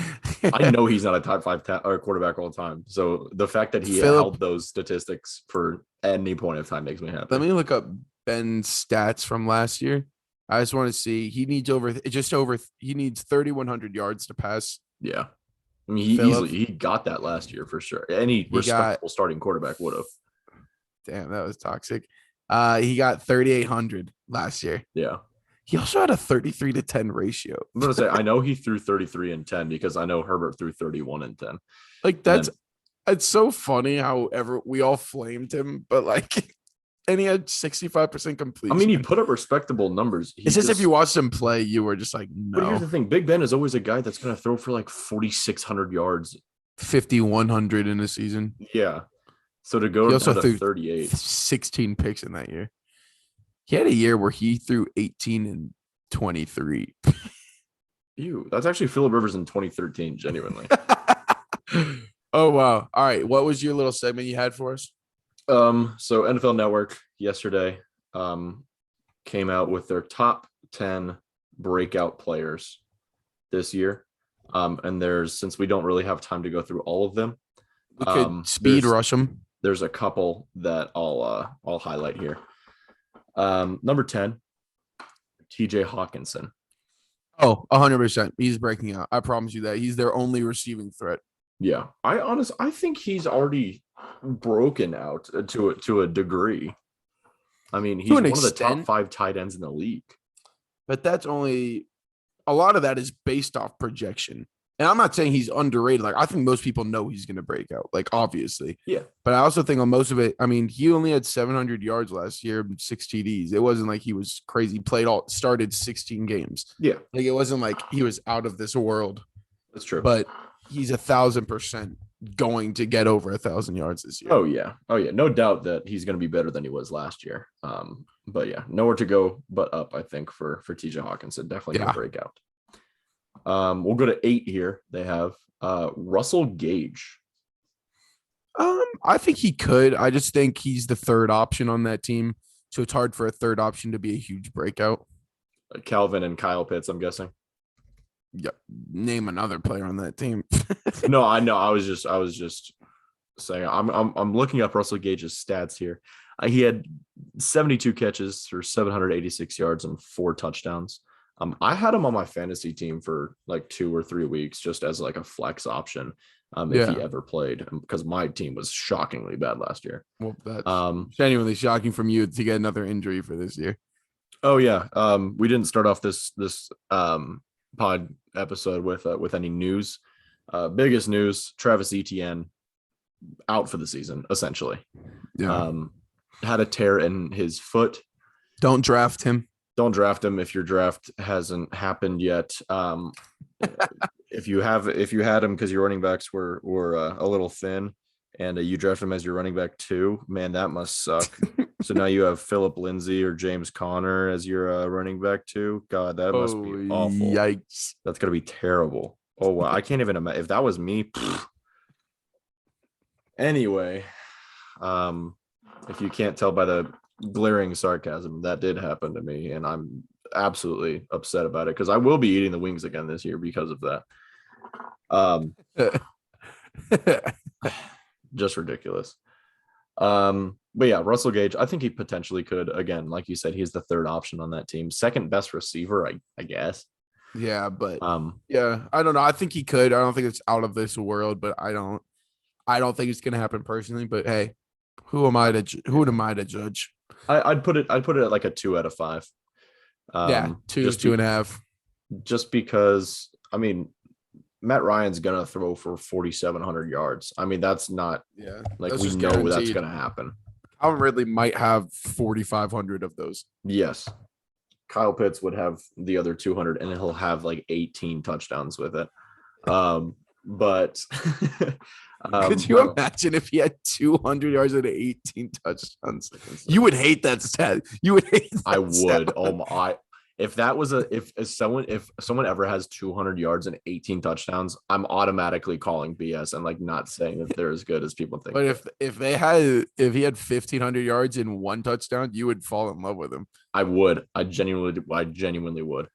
A: I know he's not a top 5 quarterback all the time. So the fact that he held those statistics for any point of time makes me happy.
B: Let me look up Ben's stats from last year. I just want to see. He needs 3,100 yards to pass.
A: Yeah. I mean, he got that last year for sure. Any respectable starting quarterback would have.
B: Damn, that was toxic. He got 3,800 last year.
A: Yeah.
B: He also had a 33-10 ratio.
A: I'm gonna say I know he threw 33 and 10 because I know Herbert threw 31 and 10.
B: Like it's so funny how we all flamed him, but like, and he had 65% completion.
A: I mean, he put up respectable numbers.
B: It's just if you watched him play, you were just like, no.
A: But here's the thing: Big Ben is always a guy that's gonna throw for like 4,600 yards,
B: 5,100 in a season.
A: Yeah. So to go down to 38,
B: 16 picks in that year. He had a year where he threw 18 and 23.
A: Ew, that's actually Phillip Rivers in 2013, genuinely.
B: Oh, wow. All right. What was your little segment you had for us?
A: So NFL Network yesterday came out with their top 10 breakout players this year. And since we don't really have time to go through all of them,
B: we could speed rush them.
A: There's a couple that I'll highlight here. Number 10, Tj Hawkinson.
B: Oh, 100%. He's breaking out. I promise you that. He's their only receiving threat.
A: Yeah. I think he's already broken out to a degree. I mean, he's one of the top 5 tight ends in the league.
B: But that's only a lot of that is based off projection. And I'm not saying he's underrated. Like, I think most people know he's going to break out, like, obviously.
A: Yeah.
B: But I also think on most of it, I mean, he only had 700 yards last year, 6 TDs. It wasn't like he was crazy. Started 16 games.
A: Yeah.
B: Like, it wasn't like he was out of this world.
A: That's true.
B: But he's 1,000% going to get over 1,000 yards this year.
A: Oh, yeah. No doubt that he's going to be better than he was last year. But yeah, nowhere to go but up, I think, for Tj Hawkinson. Definitely going to break out. We'll go to 8 here. They have Russell Gage.
B: I think he could. I just think he's the third option on that team. So it's hard for a third option to be a huge breakout.
A: Calvin and Kyle Pitts, I'm guessing.
B: Yeah. Name another player on that team.
A: No, I know. I was just saying I'm looking up Russell Gage's stats here. He had 72 catches for 786 yards and 4 touchdowns. I had him on my fantasy team for like 2 or 3 weeks just as like a flex option if he ever played, because my team was shockingly bad last year.
B: Well, that's genuinely shocking from you to get another injury for this year.
A: Oh yeah. We didn't start off this pod episode with any news. Biggest news: Travis Etienne out for the season, essentially.
B: Yeah.
A: Had a tear in his foot.
B: Don't draft him.
A: Don't draft him if your draft hasn't happened yet. If you had him because your running backs were a little thin, and you draft him as your running back 2. Man, that must suck. So now you have Phillip Lindsay or James Conner as your running back 2. God, that must be awful.
B: Yikes.
A: That's gonna be terrible. Oh wow, I can't even imagine if that was me. Anyway, if you can't tell by the glaring sarcasm, that did happen to me, and I'm absolutely upset about it because I will be eating the wings again this year because of that. Just ridiculous. But yeah, Russell Gage, I think he potentially could. Again, like you said, he's the 3rd option on that team. 2nd best receiver, I guess.
B: Yeah, but yeah, I don't know. I think he could. I don't think it's out of this world, but I don't think it's gonna happen personally. But hey, who am I to judge?
A: I'd put it at like a 2 out of 5.
B: Yeah, 2.5.
A: Just because, I mean, Matt Ryan's gonna throw for 4,700 yards. I mean, that's not like we know guaranteed. That's gonna happen.
B: Calvin Ridley might have 4,500 of those.
A: Yes. Kyle Pitts would have the other 200, and he'll have like 18 touchdowns with it. But
B: could you imagine if he had 200 yards and 18 touchdowns? You would hate that stat. You would hate that
A: I would.
B: Stat.
A: Oh my. If that was if someone ever has 200 yards and 18 touchdowns, I'm automatically calling BS and like not saying that they're as good as people think.
B: But if he had 1,500 yards and 1 touchdown, you would fall in love with him.
A: I would. I genuinely would.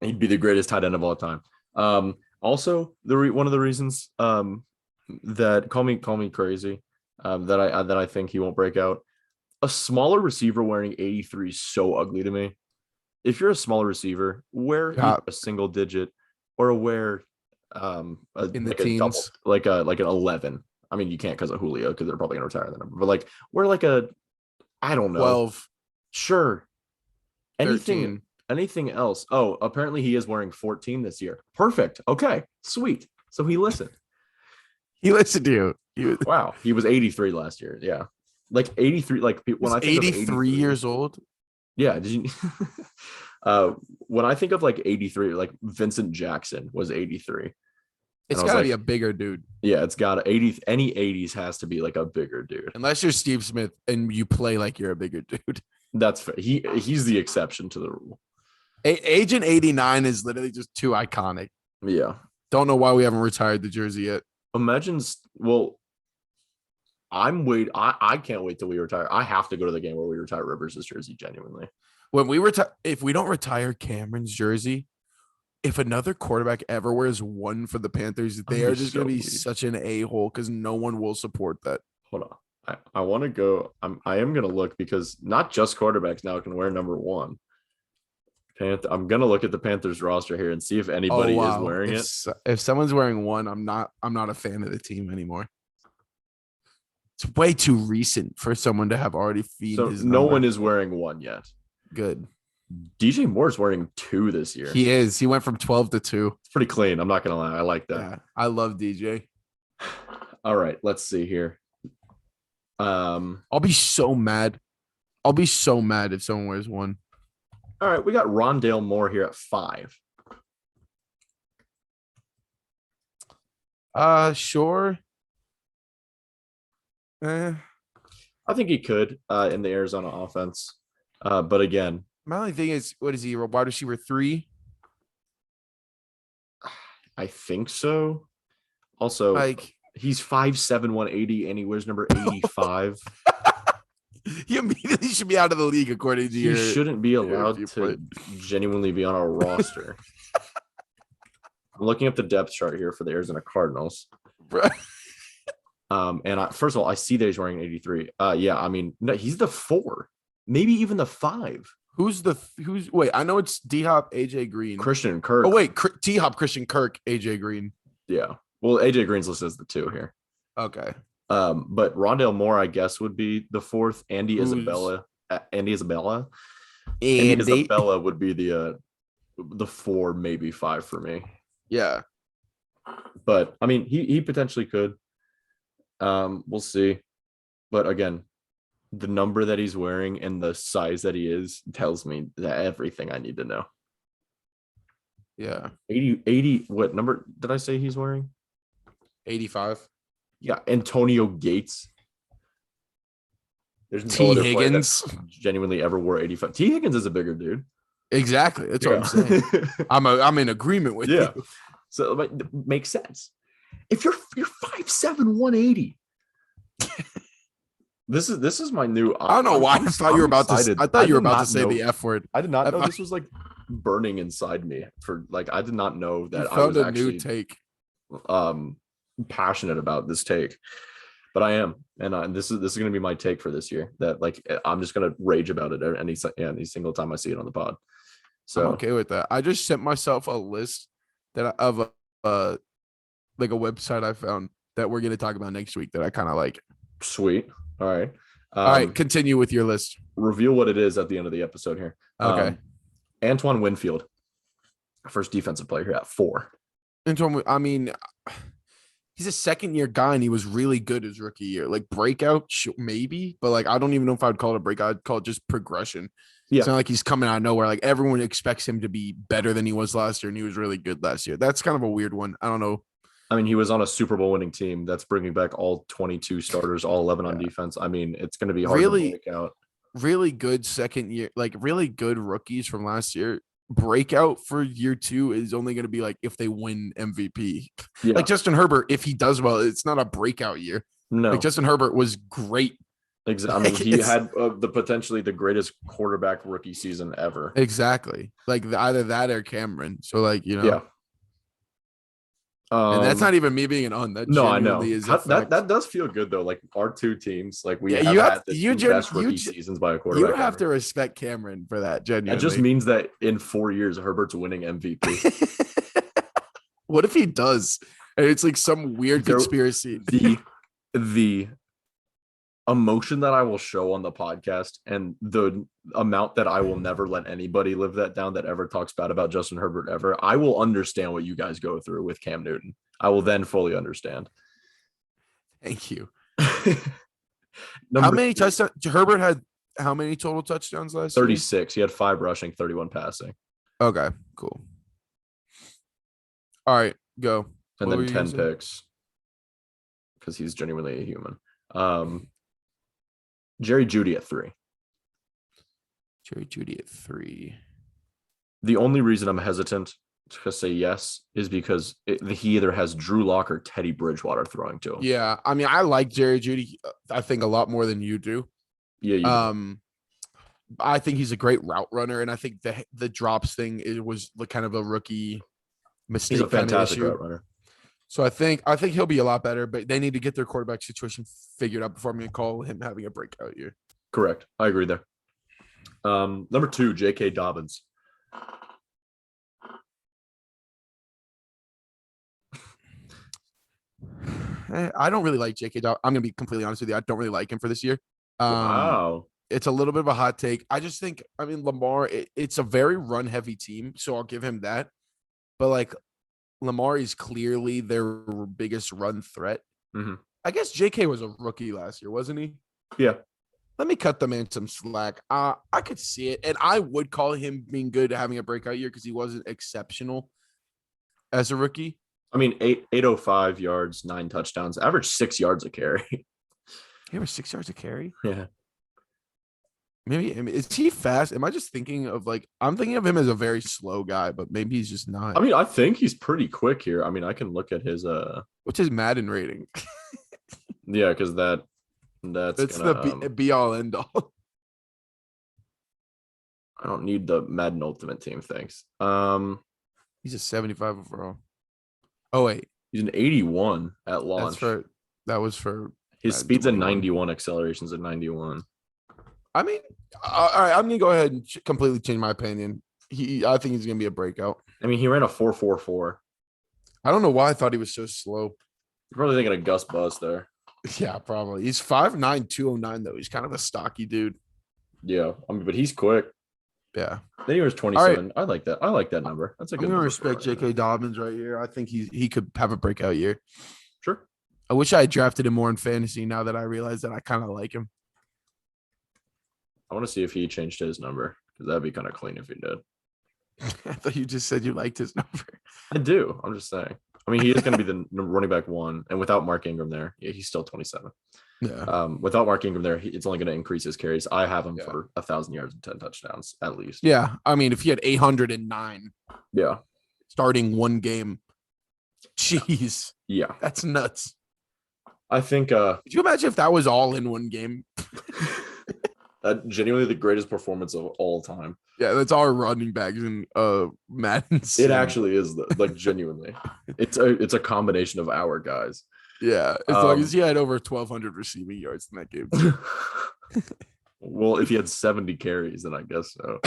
A: He'd be the greatest tight end of all time. Also, one of the reasons that call me crazy that I think he won't break out. A smaller receiver wearing 83 is so ugly to me. If you're a smaller receiver, wear a single digit or wear
B: in the
A: like
B: teens,
A: like an 11. I mean, you can't because of Julio because they're probably gonna retire the number. But like wear like a, I don't know,
B: 12.
A: Sure.
B: 13.
A: Anything else? Oh, apparently he is wearing 14 this year. Perfect. Okay, sweet. So he listened.
B: He listened to you.
A: Wow, he was 83 last year. Yeah. Like 83, like when I think
B: 83 years old.
A: Yeah. Did you? When I think of like 83, like Vincent Jackson was 83.
B: It's got to be a bigger dude.
A: Yeah, it's got 80. Any 80s has to be like a bigger dude.
B: Unless you're Steve Smith and you play like you're a bigger dude.
A: That's fair. He's the exception to the rule.
B: Agent 89 is literally just too iconic.
A: Yeah.
B: Don't know why we haven't retired the jersey yet.
A: Imagine. Well, I can't wait till we retire. I have to go to the game where we retire Rivers' jersey. Genuinely,
B: when we if we don't retire Cameron's jersey, if another quarterback ever wears one for the Panthers, they are just going to be such an a-hole because no one will support that.
A: Hold on, I want to go. I am going to look because not just quarterbacks now can wear number 1. I'm going to look at the Panthers roster here and see if anybody is wearing it.
B: If someone's wearing 1, I'm not a fan of the team anymore. It's way too recent for someone to have already feeded his
A: no
B: number.
A: one is wearing 1 yet.
B: Good.
A: DJ Moore's wearing 2 this year.
B: He is. He went from 12 to 2.
A: It's pretty clean. I'm not going to lie. I like that.
B: Yeah, I love DJ.
A: All right. Let's see here.
B: I'll be so mad. I'll be so mad if someone wears 1.
A: All right. We got Rondale Moore here at 5.
B: Sure.
A: I think he could in the Arizona offense. But again,
B: my only thing is, what is he? Wide receiver 3?
A: I think so. Also,
B: like
A: he's 5'7", 180, and he wears number 85.
B: He immediately should be out of the league, according to you.
A: He shouldn't be allowed to genuinely be on our roster. I'm looking up the depth chart here for the Arizona Cardinals. And first of all, I see that he's wearing 83. Yeah, I mean, no, he's the 4, maybe even the 5.
B: Wait, I know it's D-Hop, AJ Green.
A: Christian Kirk.
B: Oh, wait, T-Hop, Christian Kirk, AJ Green.
A: Yeah. Well, AJ Green's listed as the 2 here.
B: Okay.
A: But Rondale Moore, I guess, would be the 4th. Andy Isabella would be the 4, maybe 5 for me.
B: Yeah.
A: But I mean, he potentially could. We'll see. But again, the number that he's wearing and the size that he is tells me that everything I need to know.
B: Yeah.
A: 80, what number did I say he's wearing?
B: 85.
A: Yeah, Antonio Gates. There's no
B: T.
A: other player that
B: Higgins.
A: genuinely ever wore 85. T. Higgins is a bigger dude.
B: Exactly. That's what I'm saying. I'm in agreement with
A: Yeah.
B: you.
A: So like, it makes sense. If you're 5'7", 180. This is my new.
B: I don't know why I thought you were about to. I thought you were about to say the F word.
A: I did not know this was like burning inside me for like I did not know that I
B: found
A: was
B: a
A: actually
B: new take.
A: Passionate about this take, but I am, and this is going to be my take for this year. That like I'm just going to rage about it any single time I see it on the pod. So
B: I'm okay with that. I just sent myself a list of like a website I found that we're going to talk about next week that I kind of like.
A: Sweet. All right.
B: All right. Continue with your list.
A: Reveal what it is at the end of the episode here.
B: Okay.
A: Antoine Winfield, first defensive player here at 4.
B: Antoine, I mean, he's a second-year guy, and he was really good his rookie year. Like breakout, maybe, but like I don't even know if I'd call it a breakout. I'd call it just progression. Yeah. It's not like he's coming out of nowhere. Like everyone expects him to be better than he was last year, and he was really good last year. That's kind of a weird one. I don't know.
A: I mean, he was on a Super Bowl winning team that's bringing back all 22 starters, all 11 on defense. I mean, it's going to be hard to break out.
B: Really good second year, like really good rookies from last year. Breakout for year 2 is only going to be like if they win MVP. Yeah. Like Justin Herbert, if he does well, it's not a breakout year.
A: No,
B: like Justin Herbert was great.
A: Exactly. I mean, he had the potentially the greatest quarterback rookie season ever.
B: Exactly. Like either that or Cameron. So like, you know.
A: Yeah.
B: And that's not even me being an on. That
A: no, I know
B: is
A: that does feel good though. Like our 2 teams, like we have had the 2 best rookie seasons by a quarterback.
B: You have to respect Cameron for that. Genuinely,
A: that just means that in 4 years, Herbert's winning MVP.
B: What if he does? And it's like some weird conspiracy.
A: The emotion that I will show on the podcast and the amount that I will never let anybody live that down that ever talks bad about Justin Herbert ever. I will understand what you guys go through with Cam Newton. I will then fully understand.
B: Thank you. How many touchdowns? Herbert had how many total touchdowns last
A: 36. Year? He had 5 rushing, 31 passing.
B: Okay, cool. All right, go.
A: And then 10 picks because he's genuinely a human. Jerry Judy at 3.
B: Jerry Judy at 3.
A: The only reason I'm hesitant to say yes is because he either has Drew Lock or Teddy Bridgewater throwing to him.
B: Yeah, I mean, I like Jerry Judy. I think a lot more than you do.
A: Yeah.
B: I think he's a great route runner, and I think the drops thing was kind of a rookie mistake.
A: He's a fantastic route runner.
B: So I think he'll be a lot better, but they need to get their quarterback situation figured out before I'm going to call him having a breakout year.
A: Correct. I agree there. Number 2, J.K. Dobbins.
B: I don't really like J.K. Dobbins. I'm going to be completely honest with you. I don't really like him for this year.
A: Wow.
B: It's a little bit of a hot take. I just think, I mean, Lamar, it's a very run-heavy team, so I'll give him that. But, like, Lamar is clearly their biggest run threat.
A: Mm-hmm.
B: I guess JK was a rookie last year, wasn't he?
A: Yeah.
B: Let me cut the man some slack. I could see it, and I would call him being good, having a breakout year because he wasn't exceptional as a rookie.
A: I mean, 805 yards, 9 touchdowns, average 6 yards a carry.
B: He averaged 6 yards a carry?
A: Yeah.
B: Maybe is he fast? Am I just thinking of I'm thinking of him as a very slow guy, but maybe he's just not.
A: I mean, I think he's pretty quick here. I mean, I can look at his
B: what's his Madden rating?
A: Yeah, because that's
B: the be all end all.
A: I don't need the Madden Ultimate Team, thanks.
B: He's a 75 overall. Oh wait,
A: he's an 81 at launch.
B: That was for
A: his speed's a 91, acceleration's a 91.
B: I mean, all right, I'm gonna go ahead and completely change my opinion. I think he's gonna be a breakout.
A: I mean, he ran a 4.44.
B: I don't know why I thought he was so slow.
A: You're probably thinking of Gus Bus there.
B: Yeah, probably. He's 5'9", 209 though. He's kind of a stocky dude.
A: Yeah, I mean, but he's quick.
B: Yeah.
A: Then he was 27. Right. I like that. I like that number. That's a good.
B: I'm gonna respect J.K. Dobbins right here. I think he could have a breakout year.
A: Sure.
B: I wish I had drafted him more in fantasy. Now that I realize that I kind of like him.
A: I want to see if he changed his number because that'd be kind of clean if he did.
B: I thought you just said you liked his number.
A: I do. I'm just saying. I mean, he is going to be the running back 1, and without Mark Ingram there, yeah, he's still 27.
B: Yeah.
A: Without Mark Ingram there, it's only going to increase his carries. I have him for 1,000 yards and 10 touchdowns at least.
B: Yeah. I mean, if he had 809
A: Yeah.
B: starting one game, jeez.
A: Yeah.
B: That's nuts.
A: I think
B: could you imagine if that was all in one game?
A: that genuinely the greatest performance of all time.
B: Yeah, that's our running backs in Madden.
A: It actually is, like, genuinely. It's a combination of our guys.
B: Yeah, as long as he had over 1,200 receiving yards in that game.
A: Well, if he had 70 carries, then I guess so.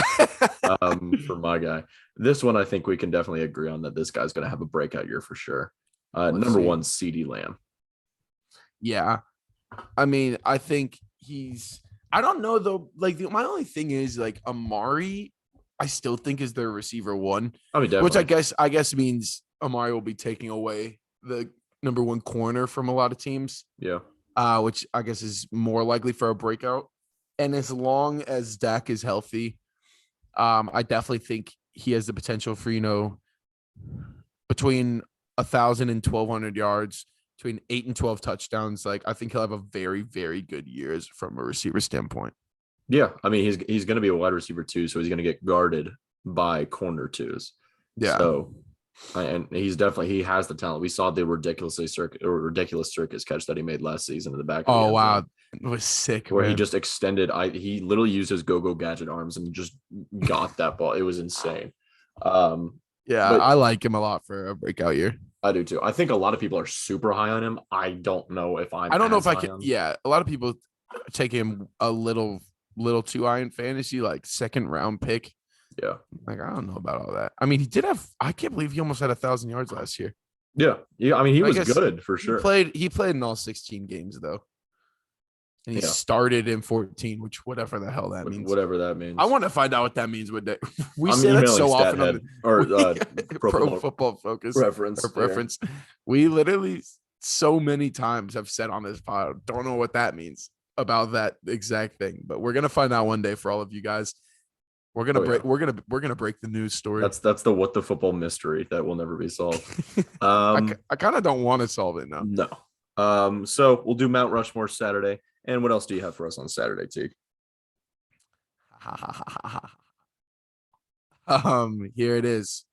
A: For my guy, this one I think we can definitely agree on that this guy's going to have a breakout year for sure. Number 1, CeeDee Lamb.
B: Yeah, I mean, I think I don't know though. Like my only thing is like Amari, I still think is their receiver 1.
A: I mean, definitely.
B: Which I guess means Amari will be taking away the number 1 corner from a lot of teams.
A: Yeah.
B: Which I guess is more likely for a breakout. And as long as Dak is healthy, I definitely think he has the potential for, between 1,000 and 1,200 yards, between 8 and 12 touchdowns. Like, I think he'll have a very, very good years from a receiver standpoint.
A: Yeah. I mean, he's going to be a wide receiver 2, so he's going to get guarded by corner 2s.
B: Yeah.
A: So, and he has the talent. We saw the ridiculous circus catch that he made last season in the back.
B: Oh, wow. It was sick.
A: Where
B: man.
A: he just extended. He literally used his go-go gadget arms and just got that ball. It was insane.
B: Yeah, I like him a lot for a breakout year.
A: I do too. I think a lot of people are super high on him. I don't know if
B: I don't know if I can. Yeah, a lot of people take him a little too high in fantasy, like 2nd round pick.
A: Yeah.
B: Like, I don't know about all that. I mean, I can't believe he almost had 1,000 yards last year.
A: Yeah. Yeah. I mean, he was good for sure.
B: He played in all 16 games though. And he started in 14, which whatever the hell that means.
A: Whatever that means.
B: I want to find out what that means. We say that so often on Pro Football Focus reference. We literally so many times have said on this pod, don't know what that means about that exact thing, but we're gonna find out one day for all of you guys. We're gonna break the news story.
A: That's the what the football mystery that will never be solved.
B: I kind of don't want to solve it now.
A: No. So we'll do Mount Rushmore Saturday. And what else do you have for us on Saturday, Tj?
B: Here it is.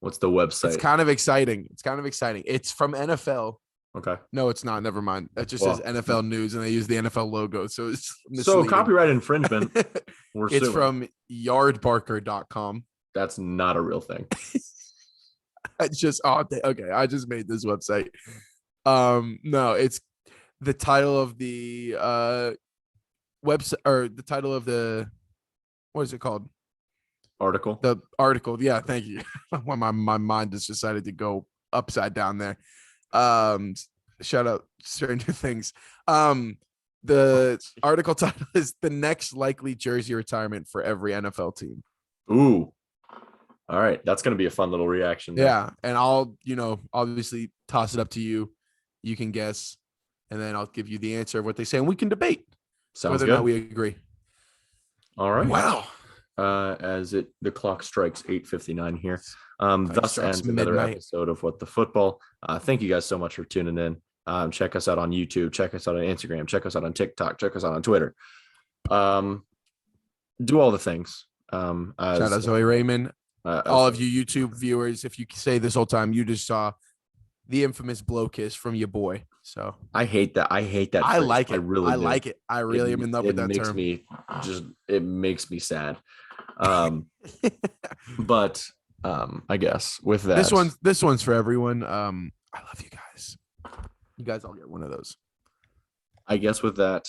A: What's the website?
B: It's kind of exciting. It's from NFL.
A: Okay.
B: No, it's not. Never mind. It just says NFL News, and they use the NFL logo, so it's misleading.
A: So copyright infringement.
B: It's from yardbarker.com.
A: That's not a real thing.
B: It's just okay. I just made this website. No, it's the title of the website, or the title of the, what is it called?
A: Article.
B: The article. Yeah, thank you. When my mind just decided to go upside down there. Shout out Stranger Things. The article title is "The Next Likely Jersey Retirement for Every NFL Team."
A: Ooh. All right. That's going to be a fun little reaction there.
B: Yeah. And I'll, obviously toss it up to you. You can guess. And then I'll give you the answer of what they say, and we can debate whether or not we agree.
A: All right.
B: Wow.
A: The clock strikes 8:59 here. Thus ends another episode of What the Football. Thank you guys so much for tuning in. Check us out on YouTube. Check us out on Instagram. Check us out on TikTok. Check us out on Twitter. Do all the things.
B: Shout out Zoe Raymond. All of you YouTube viewers, if you say this whole time, you just saw the infamous blow kiss from your boy. So
A: I hate that. I
B: like it. I
A: really
B: like it. I really am in love with that term.
A: It makes me sad. But I guess with that,
B: this one's for everyone. I love you guys. You guys all get one of those.
A: I guess with that,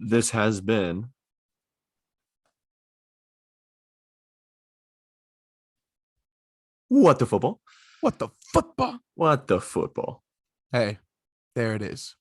A: this has been What the Football.
B: What the football?
A: What the Football.
B: Hey, there it is.